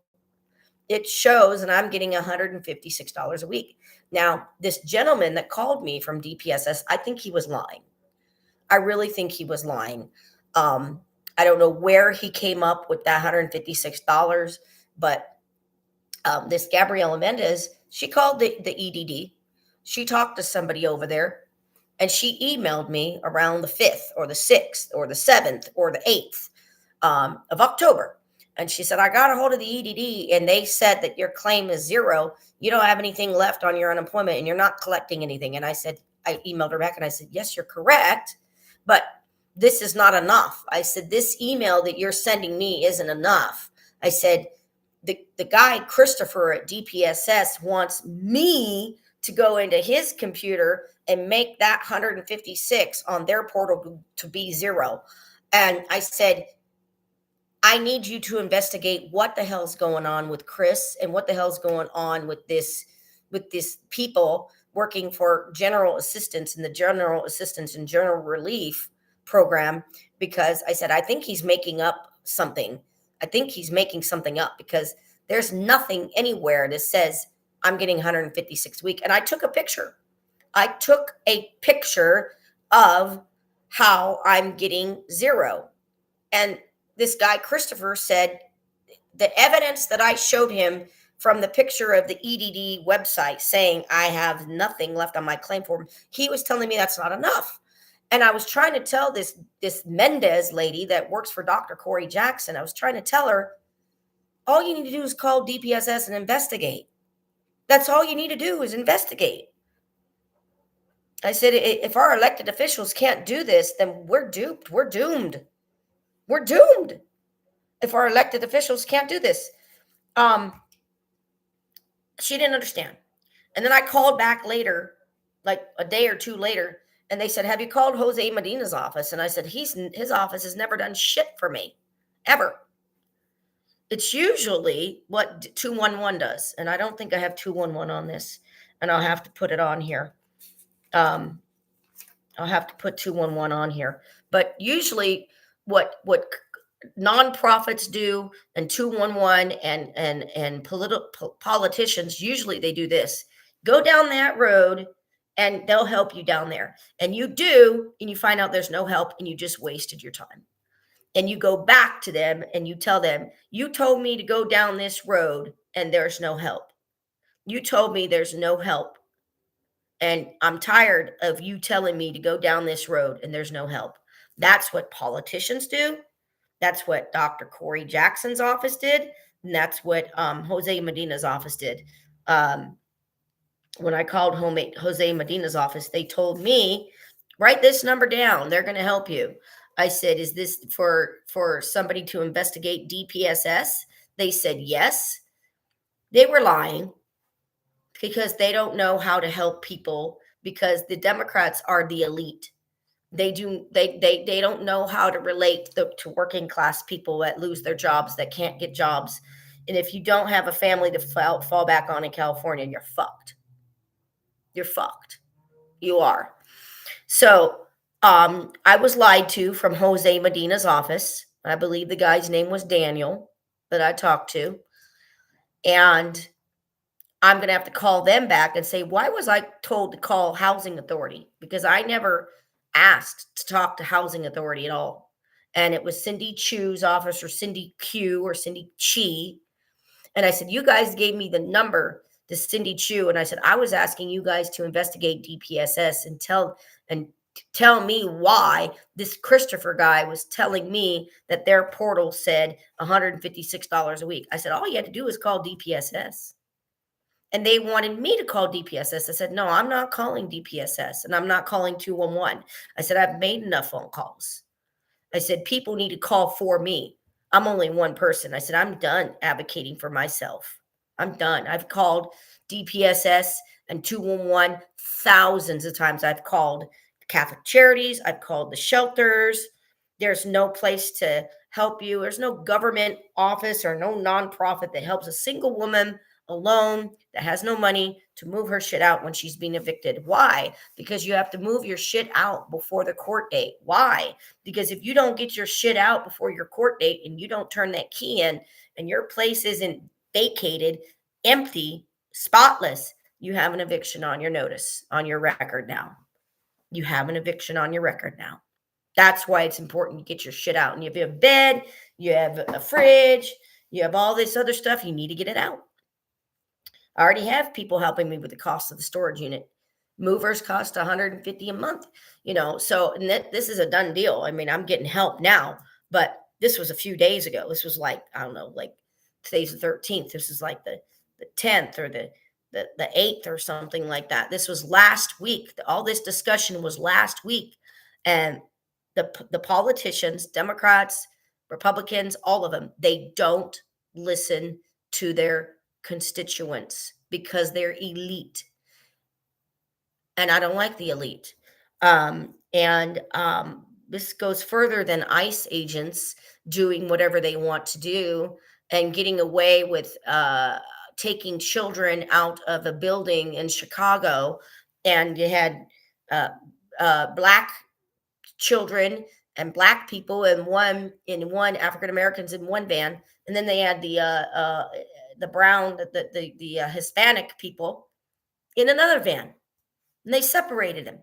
it shows, and I'm getting $156 a week. Now, this gentleman that called me from DPSS, I think he was lying. I really think he was lying. I don't know where he came up with that $156, but this Gabriela Mendez, she called the EDD. She talked to somebody over there, and she emailed me around the 5th or the 6th or the 7th or the 8th of October. And she said, I got a hold of the EDD, and they said that your claim is zero. You don't have anything left on your unemployment, and you're not collecting anything. And I said, I emailed her back, and I said, yes, you're correct, but this is not enough. I said, this email that you're sending me isn't enough. I said, the guy, Christopher at DPSS, wants me to go into his computer and make that 156 on their portal to be zero. And I said, I need you to investigate what the hell's going on with Chris, and what the hell's going on with this people working for general assistance in the general assistance and general relief program. Because I said, I think he's making up something. I think he's making something up, because there's nothing anywhere that says I'm getting 156 a week. And I took a picture. I took a picture of how I'm getting zero. And this guy, Christopher, said the evidence that I showed him from the picture of the EDD website saying I have nothing left on my claim form, he was telling me that's not enough. And I was trying to tell this Mendez lady that works for Dr. Corey Jackson, I was trying to tell her, all you need to do is call DPSS and investigate. That's all you need to do is investigate. I said, if our elected officials can't do this, then we're duped. We're doomed. We're doomed if our elected officials can't do this. She didn't understand. And then I called back later, like a day or two later, and they said, have you called Jose Medina's office? And I said, his office has never done shit for me, ever. It's usually what 211 does. And I don't think I have 211 on this, and I'll have to put it on here. I'll have to put 211 on here. But usually what nonprofits do, and 211 and politicians, usually they do this. Go down that road and they'll help you down there. And you do, and you find out there's no help, and you just wasted your time. And you go back to them and you tell them, you told me to go down this road and there's no help. You told me there's no help. And I'm tired of you telling me to go down this road and there's no help. That's what politicians do. That's what Dr. Corey Jackson's office did. And that's what Jose Medina's office did. When I called Jose Medina's office, they told me, write this number down. They're going to help you. I said, is this for somebody to investigate DPSS? They said yes. They were lying, because they don't know how to help people, because the Democrats are the elite. They don't know how to relate to working class people that lose their jobs, that can't get jobs. And if you don't have a family to fall back on in California, you're fucked. You're fucked. You are. So I was lied to from Jose Medina's office. I believe the guy's name was Daniel that I talked to. And I'm going to have to call them back and say, why was I told to call Housing Authority? Because I never asked to talk to Housing Authority at all. And it was Cindy Chu's office, or Cindy Q, or Cindy Chi. And I said, you guys gave me the number to Cindy Chu. And I said, I was asking you guys to investigate DPSS and tell me why this Christopher guy was telling me that their portal said $156 a week. I said, all you had to do is call DPSS. And they wanted me to call DPSS. I said, no, I'm not calling DPSS and I'm not calling 211. I said, I've made enough phone calls. I said, people need to call for me. I'm only one person. I said, I'm done advocating for myself. I'm done. I've called DPSS and 211 thousands of times. I've called Catholic Charities. I've called the shelters. There's no place to help you. There's no government office or no nonprofit that helps a single woman alone that has no money to move her shit out when she's being evicted. Why? Because you have to move your shit out before the court date. Why? Because if you don't get your shit out before your court date and you don't turn that key in and your place isn't vacated, empty, spotless, you have an eviction on your notice, on your record now. You have an eviction on your record now. That's why it's important you get your shit out. And if you have a bed, you have a fridge, you have all this other stuff, you need to get it out. I already have people helping me with the cost of the storage unit. Movers cost $150 a month, so this is a done deal. I mean, I'm getting help now, but this was a few days ago. This was like, I don't know, like today's the 13th. This is like the 10th or the 8th or something like that. This was last week. All this discussion was last week. And the politicians, Democrats, Republicans, all of them, they don't listen to their constituents because they're elite. And I don't like the elite. This goes further than ICE agents doing whatever they want to do and getting away with taking children out of a building in Chicago. And you had Black children and Black people in one African Americans in one van, and then they had the brown, the Hispanic people in another van, and they separated them,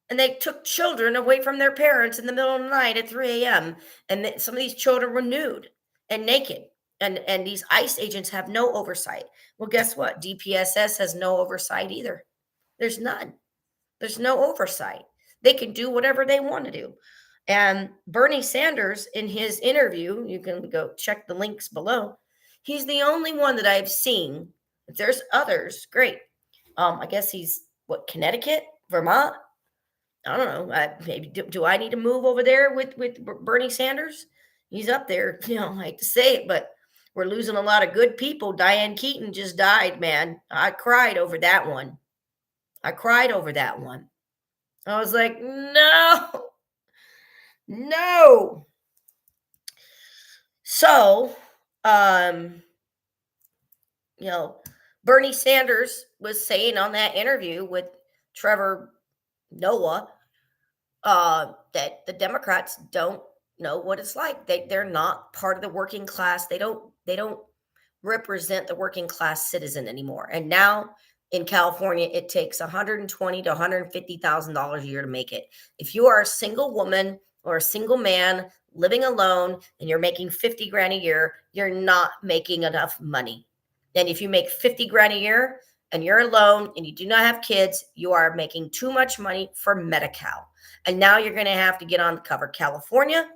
and they took children away from their parents in the middle of the night at 3 a.m. And some of these children were nude and naked, and these ICE agents have no oversight. Well, guess what? DPSS has no oversight either. There's none. There's no oversight. They can do whatever they want to do. And Bernie Sanders, in his interview, you can go check the links below. He's the only one that I've seen. If there's others, great. I guess he's Connecticut, Vermont. I don't know. Maybe do I need to move over there with Bernie Sanders? He's up there. I hate to say it, but we're losing a lot of good people. Diane Keaton just died, man. I cried over that one. I was like, no. So, Bernie Sanders was saying on that interview with Trevor Noah that the Democrats don't know what it's like. They're not part of the working class. They don't represent the working class citizen anymore. And now in California, it takes $120,000 to $150,000 a year to make it. If you are a single woman or a single man living alone and you're making 50 grand a year, you're not making enough money. And if you make 50 grand a year and you're alone and you do not have kids, you are making too much money for Medi-Cal. And now you're going to have to get on the cover California,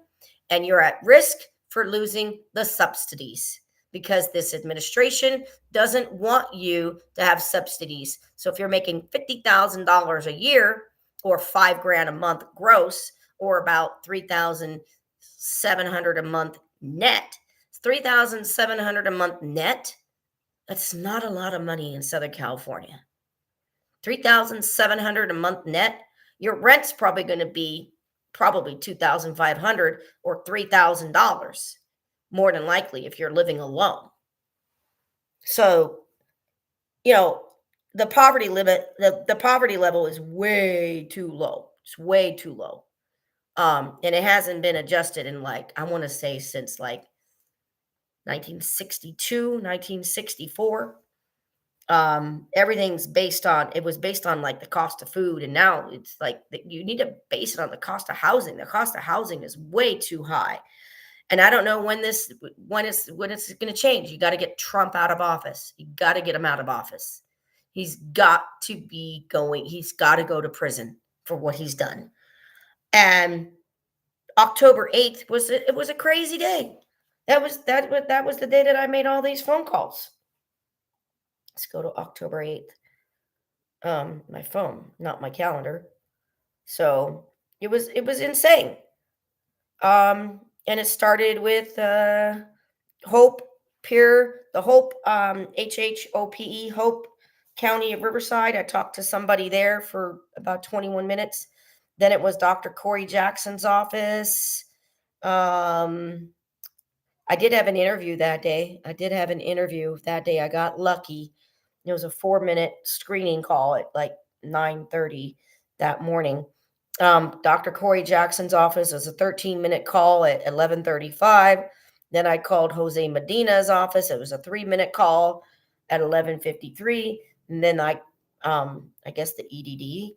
and you're at risk for losing the subsidies because this administration doesn't want you to have subsidies. So if you're making $50,000 a year or $5 grand a month gross, or about $3,700 a month net, $3,700 a month net, that's not a lot of money in Southern California. $3,700 a month net. Your rent's probably going to be $2,500 or $3,000, more than likely if you're living alone. So, the poverty limit, the poverty level is way too low. It's way too low. And it hasn't been adjusted in I want to say since 1962, 1964. Everything's based on the cost of food. And now it's you need to base it on the cost of housing. The cost of housing is way too high. And I don't know when it's going to change. You got to get Trump out of office. You got to get him out of office. He's got to be going. He's got to go to prison for what he's done. And October 8th was a crazy day. That was the day that I made all these phone calls. Let's go to October 8th. My phone, not my calendar. So it was insane. And it started with Hope HHOPE, Hope County of Riverside. I talked to somebody there for about 21 minutes. Then it was Dr. Corey Jackson's office. I did have an interview that day. I got lucky. It was a 4-minute screening call at like 9:30 that morning. Dr. Corey Jackson's office was a 13-minute call at 11:35. Then I called Jose Medina's office. It was a 3-minute call at 11:53. And then I guess the EDD.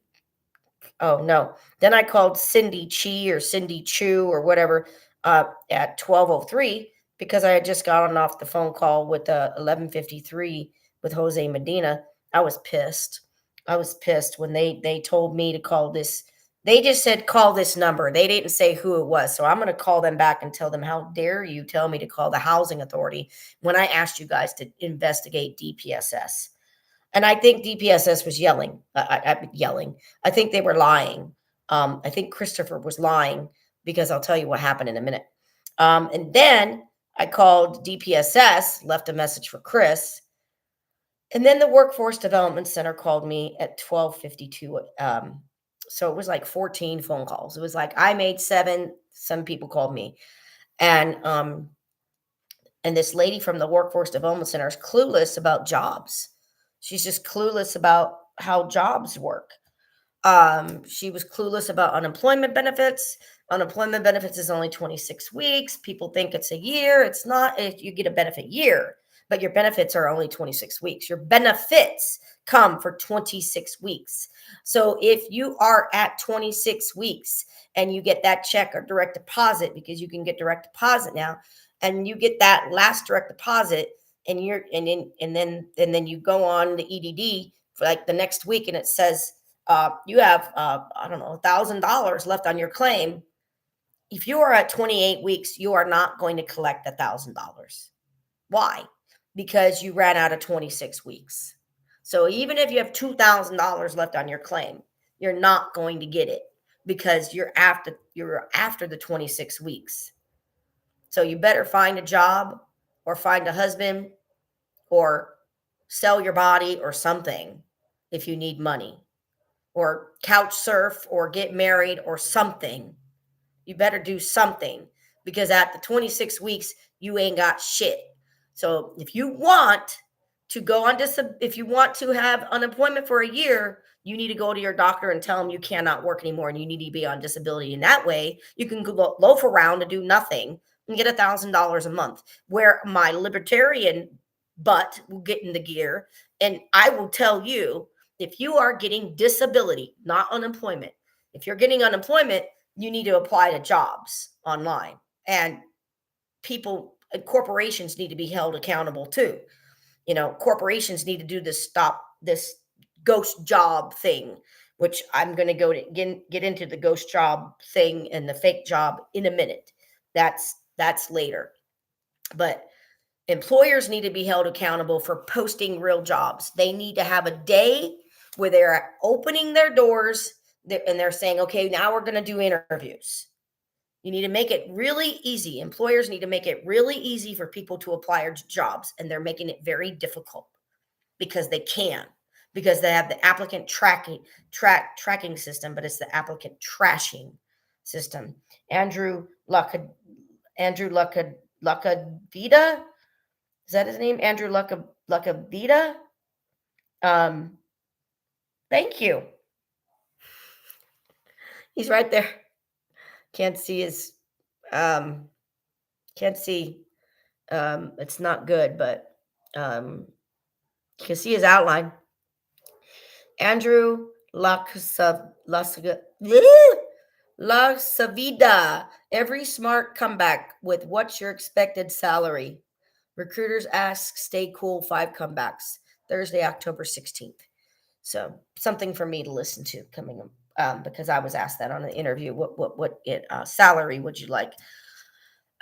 Oh no. Then I called Cindy Chi or Cindy Chu or whatever at 12:03 because I had just gotten off the phone call with 11:53 with Jose Medina. I was pissed. When they told me to call this. They just said call this number. They didn't say who it was. So I'm going to call them back and tell them, how dare you tell me to call the housing authority when I asked you guys to investigate DPSS. And I think DPSS was yelling. I think they were lying. I think Christopher was lying, because I'll tell you what happened in a minute. And then I called DPSS, left a message for Chris. And then the Workforce Development Center called me at 12:52. So it was like 14 phone calls. It was like I made 7. Some people called me. And this lady from the Workforce Development Center is clueless about jobs. She's just clueless about how jobs work. She was clueless about unemployment benefits. Unemployment benefits is only 26 weeks. People think it's a year. It's not. If you get a benefit year, but your benefits are only 26 weeks. Your benefits come for 26 weeks. So if you are at 26 weeks and you get that check or direct deposit, because you can get direct deposit now, and you get that last direct deposit, and then you go on the EDD for like the next week, and it says you have I don't know, $1,000 left on your claim. If you are at 28 weeks, you are not going to collect $1,000. Why? Because you ran out of 26 weeks. So even if you have $2,000 left on your claim, you're not going to get it, because you're after the 26 weeks. So you better find a job, or find a husband, or sell your body or something if you need money, or couch surf, or get married or something. You better do something, because at the 26 weeks, you ain't got shit. So if you want to go on if you want to have unemployment for a year, you need to go to your doctor and tell them you cannot work anymore and you need to be on disability. And that way you can go loaf around and do nothing and get $1,000 a month, where my libertarian butt will get in the gear. And I will tell you, if you are getting disability, not unemployment, if you're getting unemployment, you need to apply to jobs online. And people and corporations need to be held accountable too. Corporations need to do this, stop this ghost job thing, which I'm going to go to get into the ghost job thing and the fake job in a minute. That's later. But employers need to be held accountable for posting real jobs. They need to have a day where they're opening their doors and they're saying, okay, now we're going to do interviews. You need to make it really easy. Employers need to make it really easy for people to apply for jobs, and they're making it very difficult because they can, because they have the applicant tracking system, but it's the applicant trashing system. Andrew Luckavita, is that his name? Andrew Luckavita. Thank you. He's right there. Can't see his, it's not good, but you can see his outline. Andrew Lasavida. Every smart comeback with what's your expected salary? Recruiters ask, stay cool, 5 comebacks. Thursday, October 16th. So something for me to listen to coming up, because I was asked that on an interview. What salary would you like?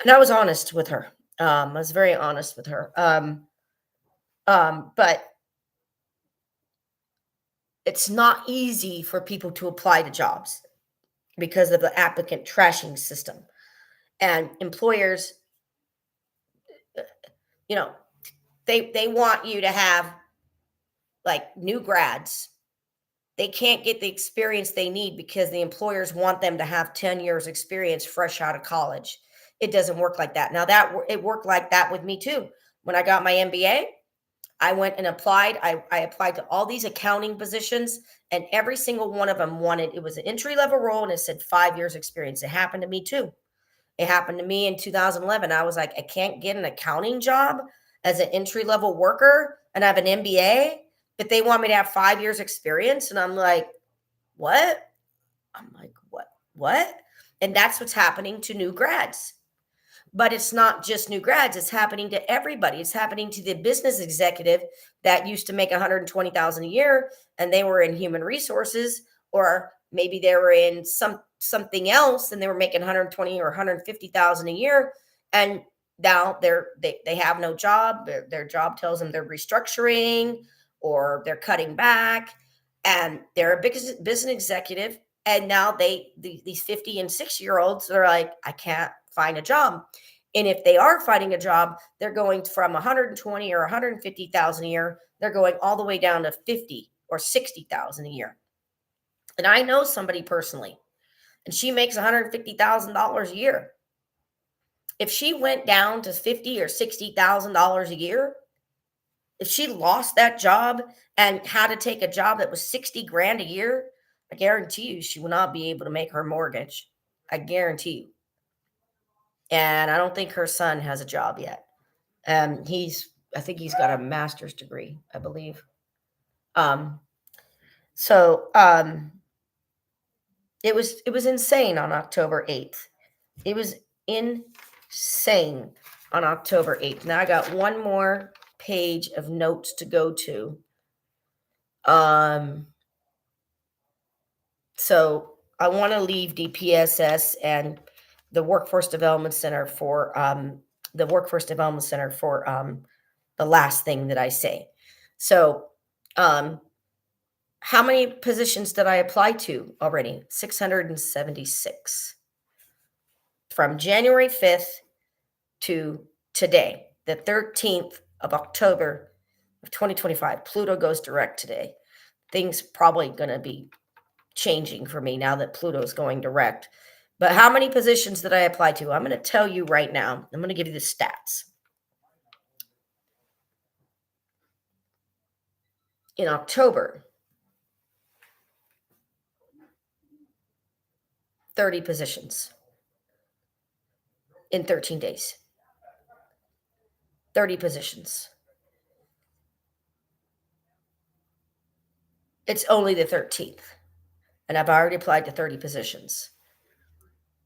And I was honest with her. I was very honest with her. But it's not easy for people to apply to jobs because of the applicant trashing system. And employers, you know, they want you to have like new grads. They can't get the experience they need because the employers want them to have 10 years experience fresh out of college. It doesn't work like that. Now it worked like that with me too. When I got my MBA, I went and applied. I applied to all these accounting positions, and every single one of them it was an entry level role, and it said 5 years experience. It happened to me too. It happened to me in 2011. I was like, I can't get an accounting job as an entry level worker and I have an MBA, but they want me to have 5 years experience. And I'm like, what? I'm like, what? And that's what's happening to new grads. But it's not just new grads, it's happening to everybody. It's happening to the business executive that used to make 120,000 a year and they were in human resources, or maybe they were in something else and they were making 120 or 150,000 a year, and now they have no job. Their job tells them they're restructuring or they're cutting back, and they're a business executive, and now these 50 and 60-year-olds are like, I can't find a job. And if they are finding a job, they're going from 120 or 150,000 a year, they're going all the way down to 50 or 60,000 a year. And I know somebody personally, and she makes $150,000 a year. If she went down to $50,000 or $60,000 a year, if she lost that job and had to take a job that was 60 grand a year, I guarantee you she will not be able to make her mortgage. I guarantee you. And I don't think her son has a job yet. I think he's got a master's degree, I believe. So it was insane on October 8th. It was insane on October 8th. Now I got one more page of notes to go to. So I want to leave DPSS and the Workforce Development Center for the last thing that I say. So, how many positions did I apply to already? 676 from January 5th to today, the 13th of October of 2025. Pluto goes direct today. Things probably going to be changing for me now that Pluto's going direct. But how many positions did I apply to? I'm going to tell you right now. I'm going to give you the stats. In October, 30 positions in 13 days. 30 positions. It's only the 13th, and I've already applied to 30 positions.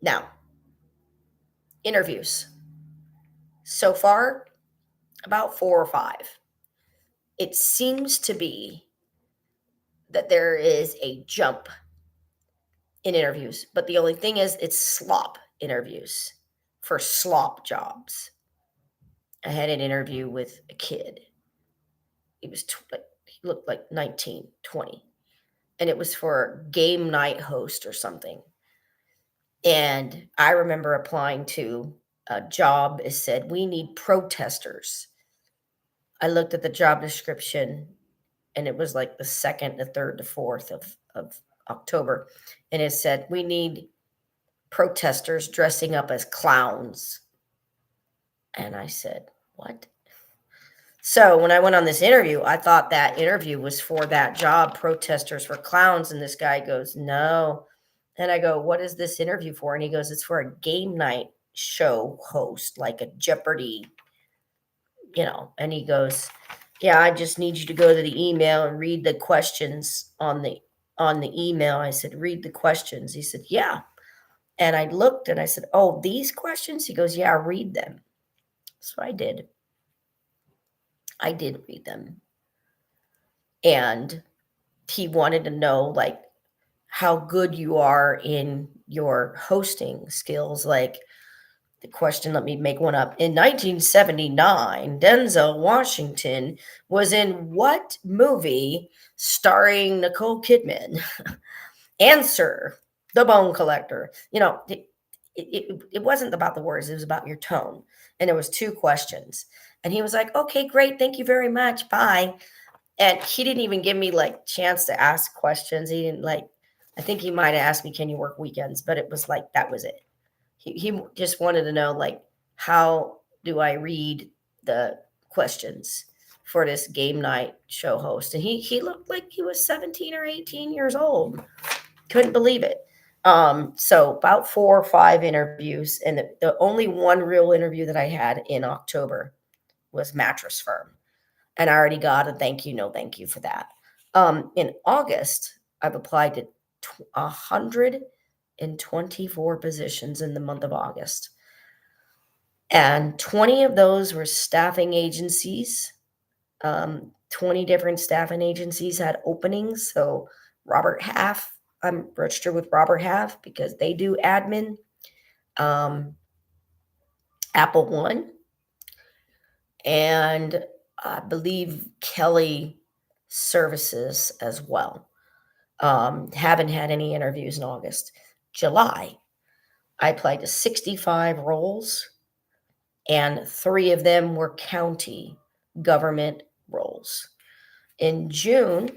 Now, interviews. So far, about 4 or 5. It seems to be that there is a jump in interviews, but the only thing is it's slop interviews for slop jobs. I had an interview with a kid. He looked like 19, 20. And it was for a game night host or something. And I remember applying to a job. It said, we need protesters. I looked at the job description, and it was like the 2nd, the 3rd, the 4th of October. And it said, we need protesters dressing up as clowns. And I said, what? So when I went on this interview, I thought that interview was for that job, protesters for clowns. And this guy goes, no. And I go, what is this interview for? And he goes, it's for a game night show host, like a Jeopardy, And he goes, yeah, I just need you to go to the email and read the questions on the email. I said, read the questions. He said, yeah. And I looked and I said, "Oh, these questions?" He goes, "Yeah, read them." So I did. I did read them. And he wanted to know, like, how good you are in your hosting skills. Like, the question, let me make one up. In 1979, Denzel Washington was in what movie starring Nicole Kidman? Answer: The Bone Collector. It wasn't about the words, it was about your tone. And there was two questions. And he was like, "Okay, great. Thank you very much. Bye." And he didn't even give me like chance to ask questions. He didn't like, I think he might have asked me, "Can you work weekends?" But it was like, that was it. He just wanted to know, like, how do I read the questions for this game night show host? And he looked like he was 17 or 18 years old. Couldn't believe it. So about 4 or 5 interviews, and the only one real interview that I had in October was Mattress Firm. And I already got a thank you, no thank you for that. In August, I've applied to 124 positions in the month of August. And 20 of those were staffing agencies. 20 different staffing agencies had openings. So Robert Half, I'm registered with Robert Half because they do admin. Apple One, and I believe Kelly Services as well. Haven't had any interviews in August. July, I applied to 65 roles, and 3 of them were county government roles. In June,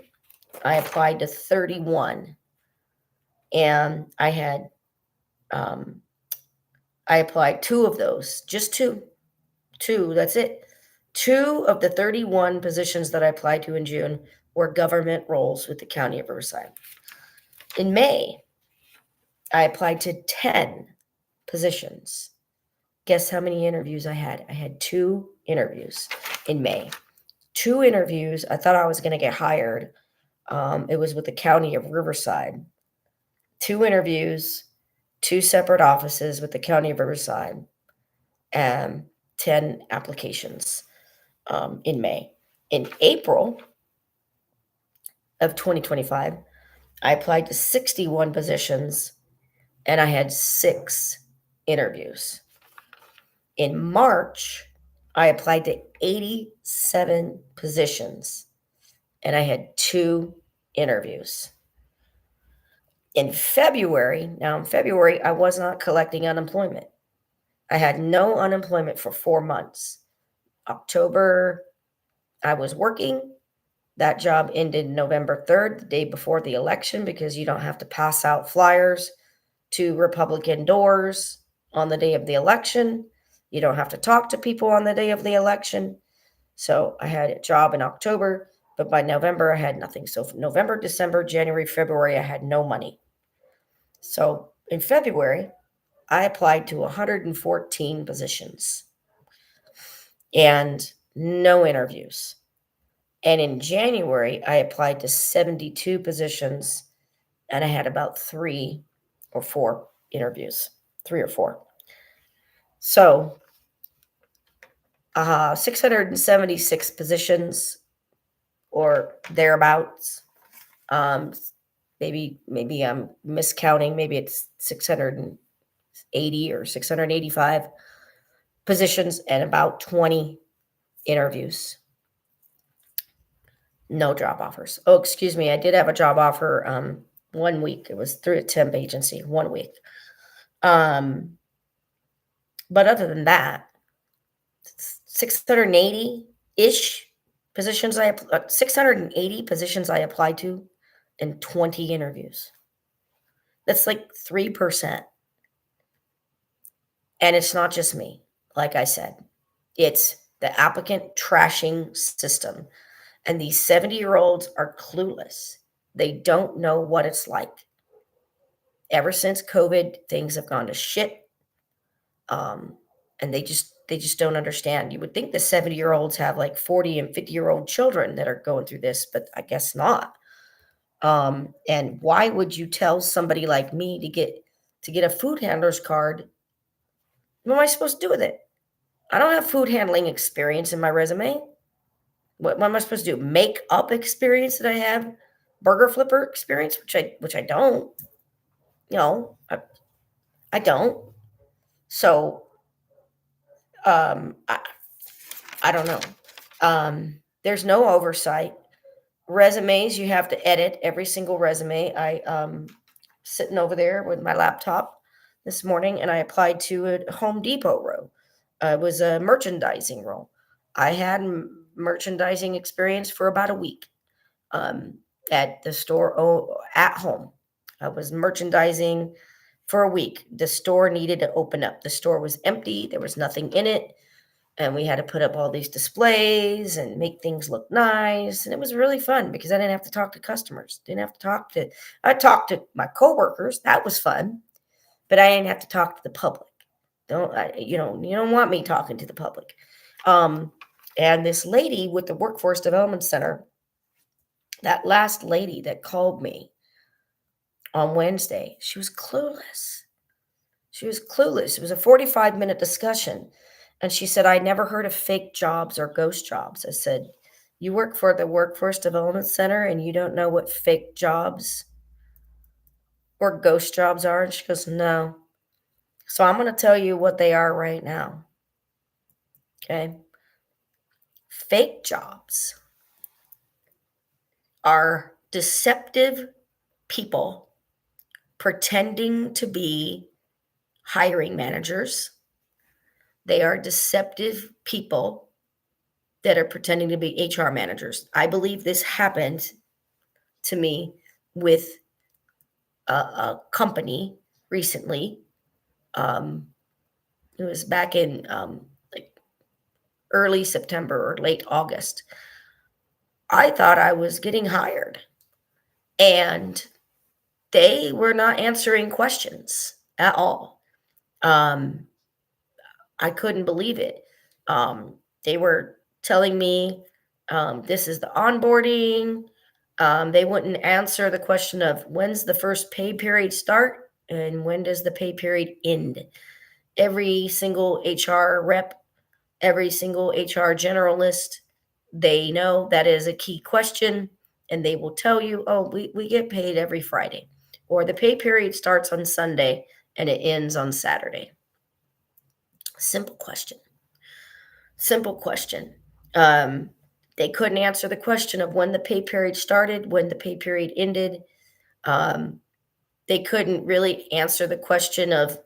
I applied to 31, and I applied 2 of those, just 2. 2, that's it. 2 of the 31 positions that I applied to in June were government roles with the County of Riverside. In May, I applied to 10 positions. Guess how many interviews I had? I had 2 interviews in May. 2 interviews. I thought I was going to get hired. It was with the County of Riverside. 2 interviews, 2 separate offices with the County of Riverside, and 10 applications in May. In April of 2025, I applied to 61 positions and I had 6 interviews. In March, I applied to 87 positions and I had 2 interviews. In February, I was not collecting unemployment. I had no unemployment for 4 months. October, I was working. That job ended November 3rd, the day before the election, because you don't have to pass out flyers to Republican doors on the day of the election. You don't have to talk to people on the day of the election. So I had a job in October, but by November, I had nothing. So from November, December, January, February, I had no money. So in February, I applied to 114 positions and no interviews. And in January, I applied to 72 positions and I had about 3 or 4 interviews, 3 or 4. So 676 positions or thereabouts. Maybe I'm miscounting. Maybe it's 680 or 685 positions and about 20 interviews. No job offers. Oh, excuse me. I did have a job offer 1 week. It was through a temp agency, 1 week. But other than that, 680-ish positions 680 positions I applied to and 20 interviews. That's like 3%. And it's not just me. Like I said, it's the applicant trashing system. And these 70-year-olds are clueless. They don't know what it's like. Ever since COVID, things have gone to shit. And they just don't understand. You would think the 70-year-olds have like 40 and 50-year-old children that are going through this, but I guess not. And why would you tell somebody like me to get to get a food handler's card. What am I supposed to do with it? I don't have food handling experience in my resume. What am I supposed to do? Make up experience that I have? Burger flipper experience, which I don't. You know, I don't. So I don't know. There's no oversight. Resumes, you have to edit every single resume. I sitting over there with my laptop this morning, and I applied to a Home Depot role. It was a merchandising role. I had merchandising experience for about a week at the store at home. I was merchandising for a week. The store needed to open up. The store was empty. There was nothing in it. And we had to put up all these displays and make things look nice. And it was really fun because I didn't have to talk to customers. I talked to my coworkers. That was fun, but I didn't have to talk to the public. You don't want me talking to the public. And this lady with the Workforce Development Center, that last lady that called me on Wednesday, she was clueless. She was clueless. It was a 45-minute discussion. And she said, I never heard of fake jobs or ghost jobs. I said, you work for the Workforce Development Center and you don't know what fake jobs or ghost jobs are? And she goes, no. So I'm going to tell you what they are right now. Okay. Fake jobs are deceptive people pretending to be hiring managers. They are deceptive people that are pretending to be HR managers. I believe this happened to me with a company recently. It was back in like early September or late August. I thought I was getting hired, and they were not answering questions at all. I couldn't believe it. They were telling me this is the onboarding. They wouldn't answer the question of when's the first pay period start and when does the pay period end. Every single HR rep, every single HR generalist, they know that is a key question, and they will tell you, oh, we get paid every Friday, or the pay period starts on Sunday and it ends on Saturday. Simple question. Simple question. They couldn't answer the question of when the pay period started, when the pay period ended. They couldn't really answer the question of,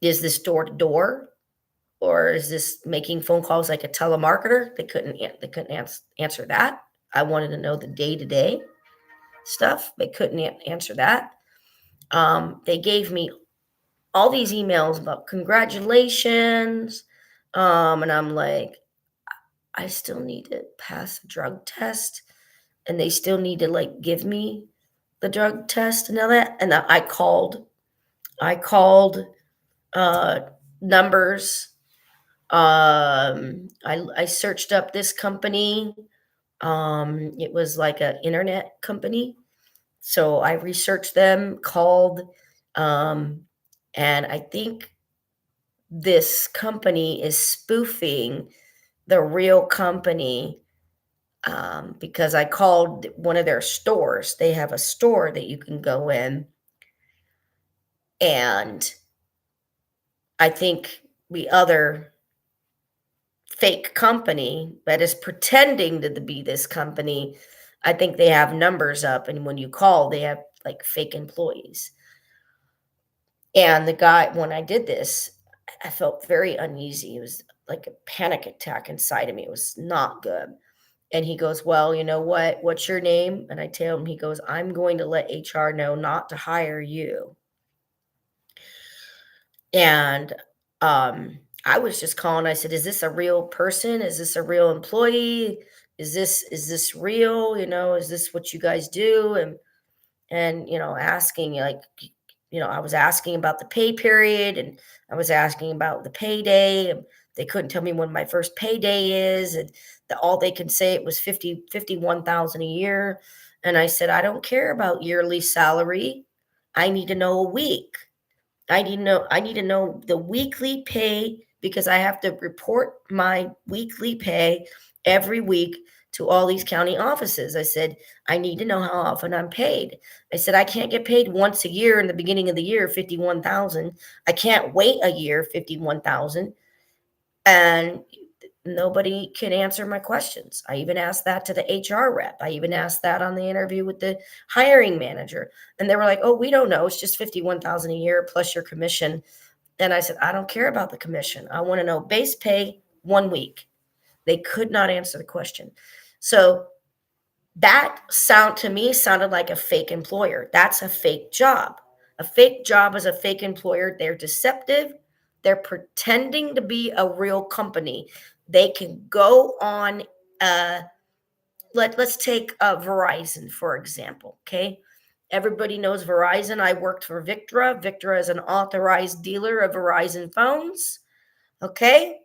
is this door to door, or is this making phone calls like a telemarketer? They couldn't answer that. I wanted to know the day to day stuff. They couldn't answer that. They gave me all these emails about congratulations, and I'm like, I still need to pass a drug test, and they still need to like give me the drug test and all that. And I called numbers. I searched up this company. It was like an internet company. So I researched them, called, and I think this company is spoofing the real company, because I called one of their stores. They have a store that you can go in, and I think the other fake company that is pretending to be this company, I think they have numbers up, and when you call, they have like fake employees. And the guy, when I did this, I felt very uneasy. It was like a panic attack inside of me. It was not good. And he goes, well, you know what? What's your name? And I tell him, he goes, I'm going to let HR know not to hire you. And I was just calling. I said, is this a real person? Is this a real employee? Is this real? Is this what you guys do? And asking, like, I was asking about the pay period, and I was asking about the payday. And they couldn't tell me when my first payday is, and all they could say it was 51,000 a year. And I said, I don't care about yearly salary. I need to know a week. I need to know the weekly pay because I have to report my weekly pay every week to all these county offices. I said, I need to know how often I'm paid. I said, I can't get paid once a year in the beginning of the year, 51,000. I can't wait a year, 51,000. And nobody can answer my questions. I even asked that to the HR rep. I even asked that on the interview with the hiring manager. And they were like, "Oh, we don't know. It's just 51,000 a year plus your commission." And I said, "I don't care about the commission. I want to know base pay 1 week." They could not answer the question. So that sound to me sounded like a fake employer. That's a fake job. A fake job is a fake employer. They're deceptive. They're pretending to be a real company. They can go on. Let's take Verizon for example. Okay, everybody knows Verizon. I worked for Victra. Victra is an authorized dealer of Verizon phones. Okay,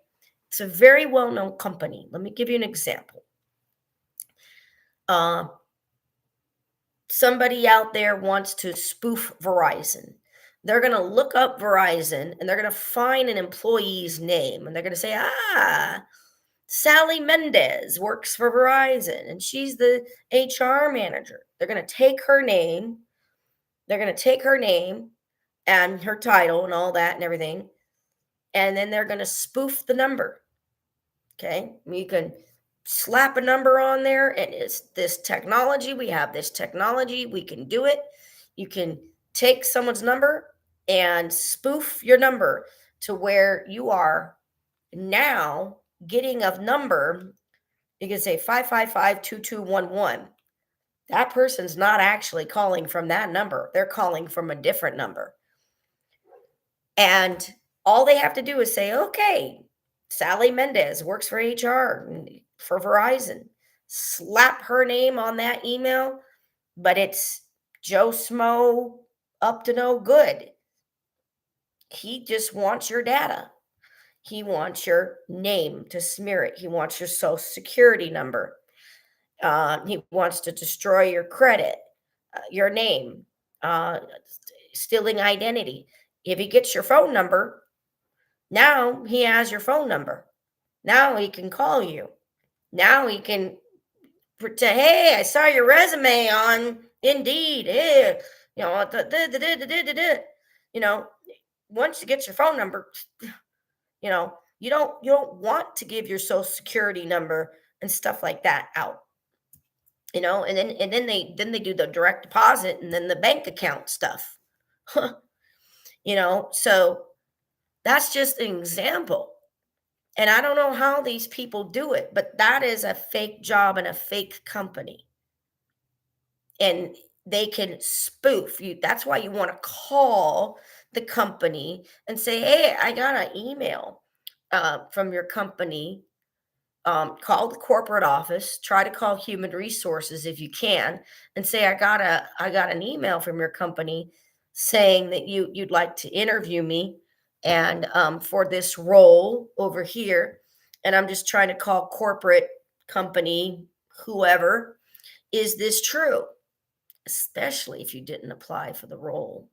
it's a very well-known company. Let me give you an example. Uh, Somebody out there wants to spoof Verizon. They're going to look up Verizon and they're going to find an employee's name and they're going to say, Sally Mendez works for Verizon and she's the HR manager. They're going to take her name. They're going to take her name and her title and all that and everything. And then they're going to spoof the number. Okay. You can slap a number on there and it's this technology. We have this technology. We can do it. You can take someone's number and spoof your number to where you are now getting a number. You can say 555-2211. That person's not actually calling from that number. They're calling from a different number. And all they have to do is say, okay, Sally Mendez works for HR for Verizon. Slap her name on that email, but it's Joe Smo up to no good. He just wants your data. He wants your name to smear it. He wants your social security number. He wants to destroy your credit, your name, uh, stealing identity. If he gets your phone number, now he has your phone number. Now he can call you. Now he can pretend, hey, I saw your resume on Indeed. Hey, you know, once you get your phone number, you don't want to give your social security number and stuff like that out. And then they do the direct deposit and then the bank account stuff. So that's just an example. And I don't know how these people do it, but that is a fake job and a fake company. And they can spoof you. That's why you want to call the company and say, hey, I got an email from your company. Call the corporate office, try to call human resources if you can, and say, I got an email from your company saying that you'd like to interview me and for this role over here. And I'm just trying to call corporate company, whoever. Is this true? Especially if you didn't apply for the role.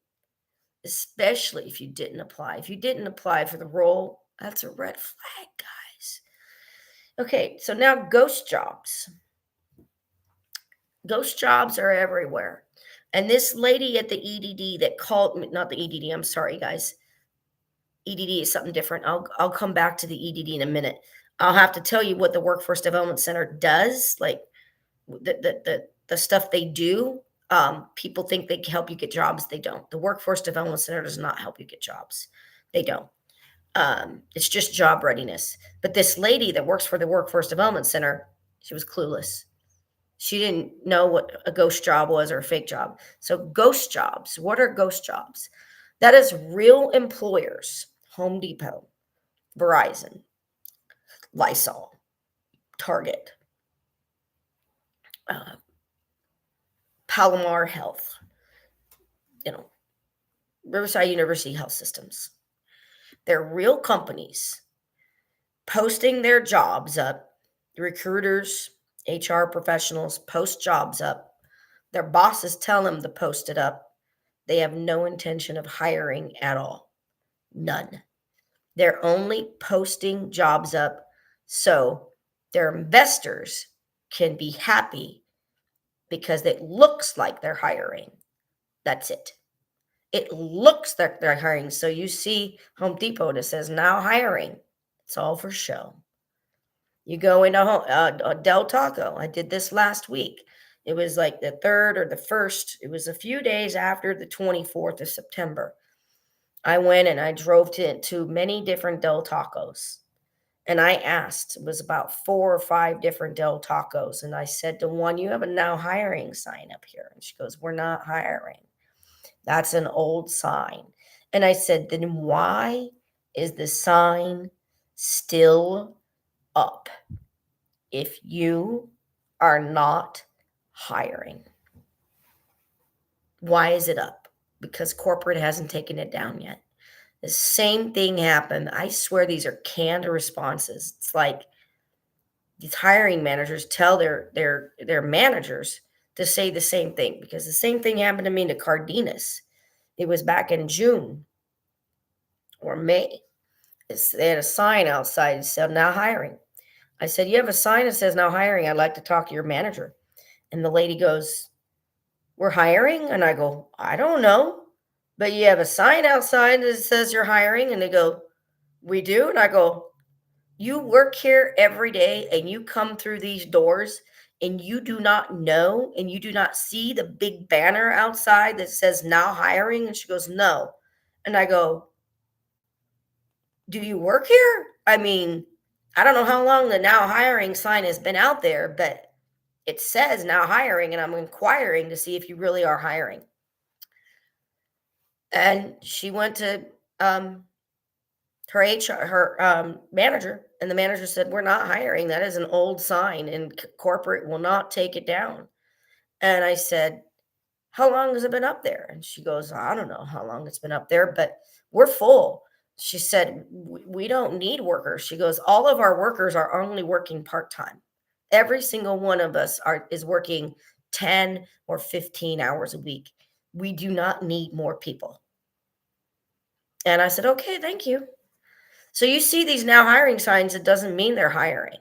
Especially if you didn't apply. If you didn't apply for the role, that's a red flag, guys. Okay, so now ghost jobs. Ghost jobs are everywhere. And this lady at the EDD that called me, not the EDD, I'm sorry, guys. EDD is something different. I'll come back to the EDD in a minute. I'll have to tell you what the Workforce Development Center does, like the stuff they do. People think they can help you get jobs. They don't. The Workforce Development Center does not help you get jobs. They don't. It's just job readiness. But this lady that works for the Workforce Development Center, she was clueless. She didn't know what a ghost job was or a fake job. So ghost jobs, what are ghost jobs? That is real employers, Home Depot, Verizon, Lysol, Target, Palomar Health, Riverside University Health Systems. They're real companies posting their jobs up. Recruiters, HR professionals post jobs up. Their bosses tell them to post it up. They have no intention of hiring at all. None. They're only posting jobs up so their investors can be happy because it looks like they're hiring. That's it. It looks like they're hiring. So you see Home Depot that says now hiring. It's all for show. You go into Del Taco. I did this last week. It was like the third or the first. It was a few days after the 24th of September. I went and I drove to many different Del Tacos. And I asked, it was about 4 or 5 different Del Tacos. And I said to one, you have a now hiring sign up here. And she goes, we're not hiring. That's an old sign. And I said, then why is the sign still up if you are not hiring? Why is it up? Because corporate hasn't taken it down yet. The same thing happened. I swear these are canned responses. It's like these hiring managers tell their managers to say the same thing, because the same thing happened to me to Cardenas. It was back in June or May. They had a sign outside that said now hiring. I said, you have a sign that says now hiring. I'd like to talk to your manager. And the lady goes, we're hiring? And I go, I don't know. But you have a sign outside that says you're hiring. And they go, we do. And I go, you work here every day and you come through these doors and you do not know and you do not see the big banner outside that says now hiring? And she goes, no. And I go, do you work here? I mean, I don't know how long the now hiring sign has been out there, but it says now hiring, and I'm inquiring to see if you really are hiring. And she went to her manager, and the manager said, we're not hiring. That is an old sign, and corporate will not take it down. And I said, how long has it been up there? And she goes, I don't know how long it's been up there, but we're full. She said, we don't need workers. She goes, all of our workers are only working part-time. Every single one of us is working 10 or 15 hours a week. We do not need more people. And I said, okay, thank you. So you see these now hiring signs, it doesn't mean they're hiring.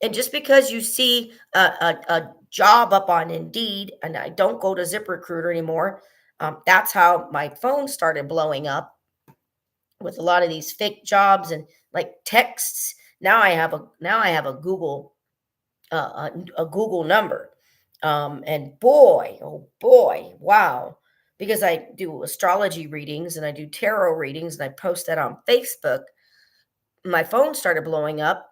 And just because you see a job up on Indeed, and I don't go to ZipRecruiter anymore, that's how my phone started blowing up with a lot of these fake jobs and like texts. Now I have a Google number, and boy, oh boy, wow! Because I do astrology readings and I do tarot readings and I post that on Facebook. My phone started blowing up,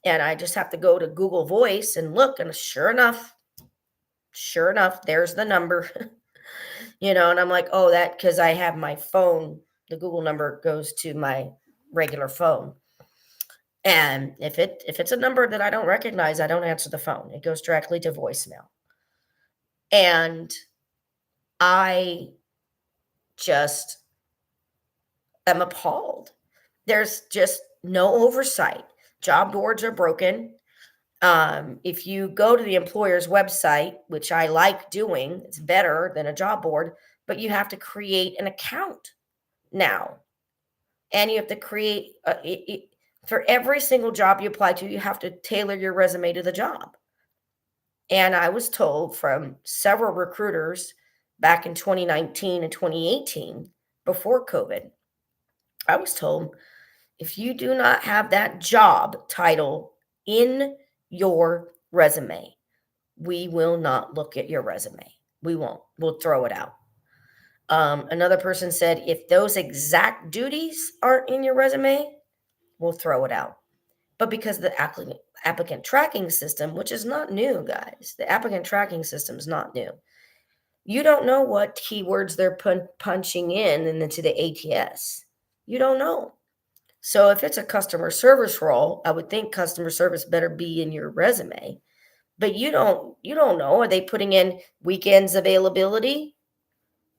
and I just have to go to Google Voice and look, and sure enough, there's the number. And I'm like, oh, that because I have my phone, the Google number goes to my regular phone. And if it's a number that I don't recognize, I don't answer the phone. It goes directly to voicemail. And I just am appalled. There's just no oversight. Job boards are broken. If you go to the employer's website, which I like doing, it's better than a job board, but you have to create an account now. And you have to create, for every single job you apply to, you have to tailor your resume to the job. And I was told from several recruiters back in 2019 and 2018, before COVID, I was told, if you do not have that job title in your resume, we will not look at your resume. We won't. We'll throw it out. Another person said, if those exact duties aren't in your resume, we'll throw it out. But because the applicant tracking system, which is not new, guys, the applicant tracking system is not new. You don't know what keywords they're punching in and into the ATS. You don't know. So if it's a customer service role, I would think customer service better be in your resume. But you don't know. Are they putting in weekends availability?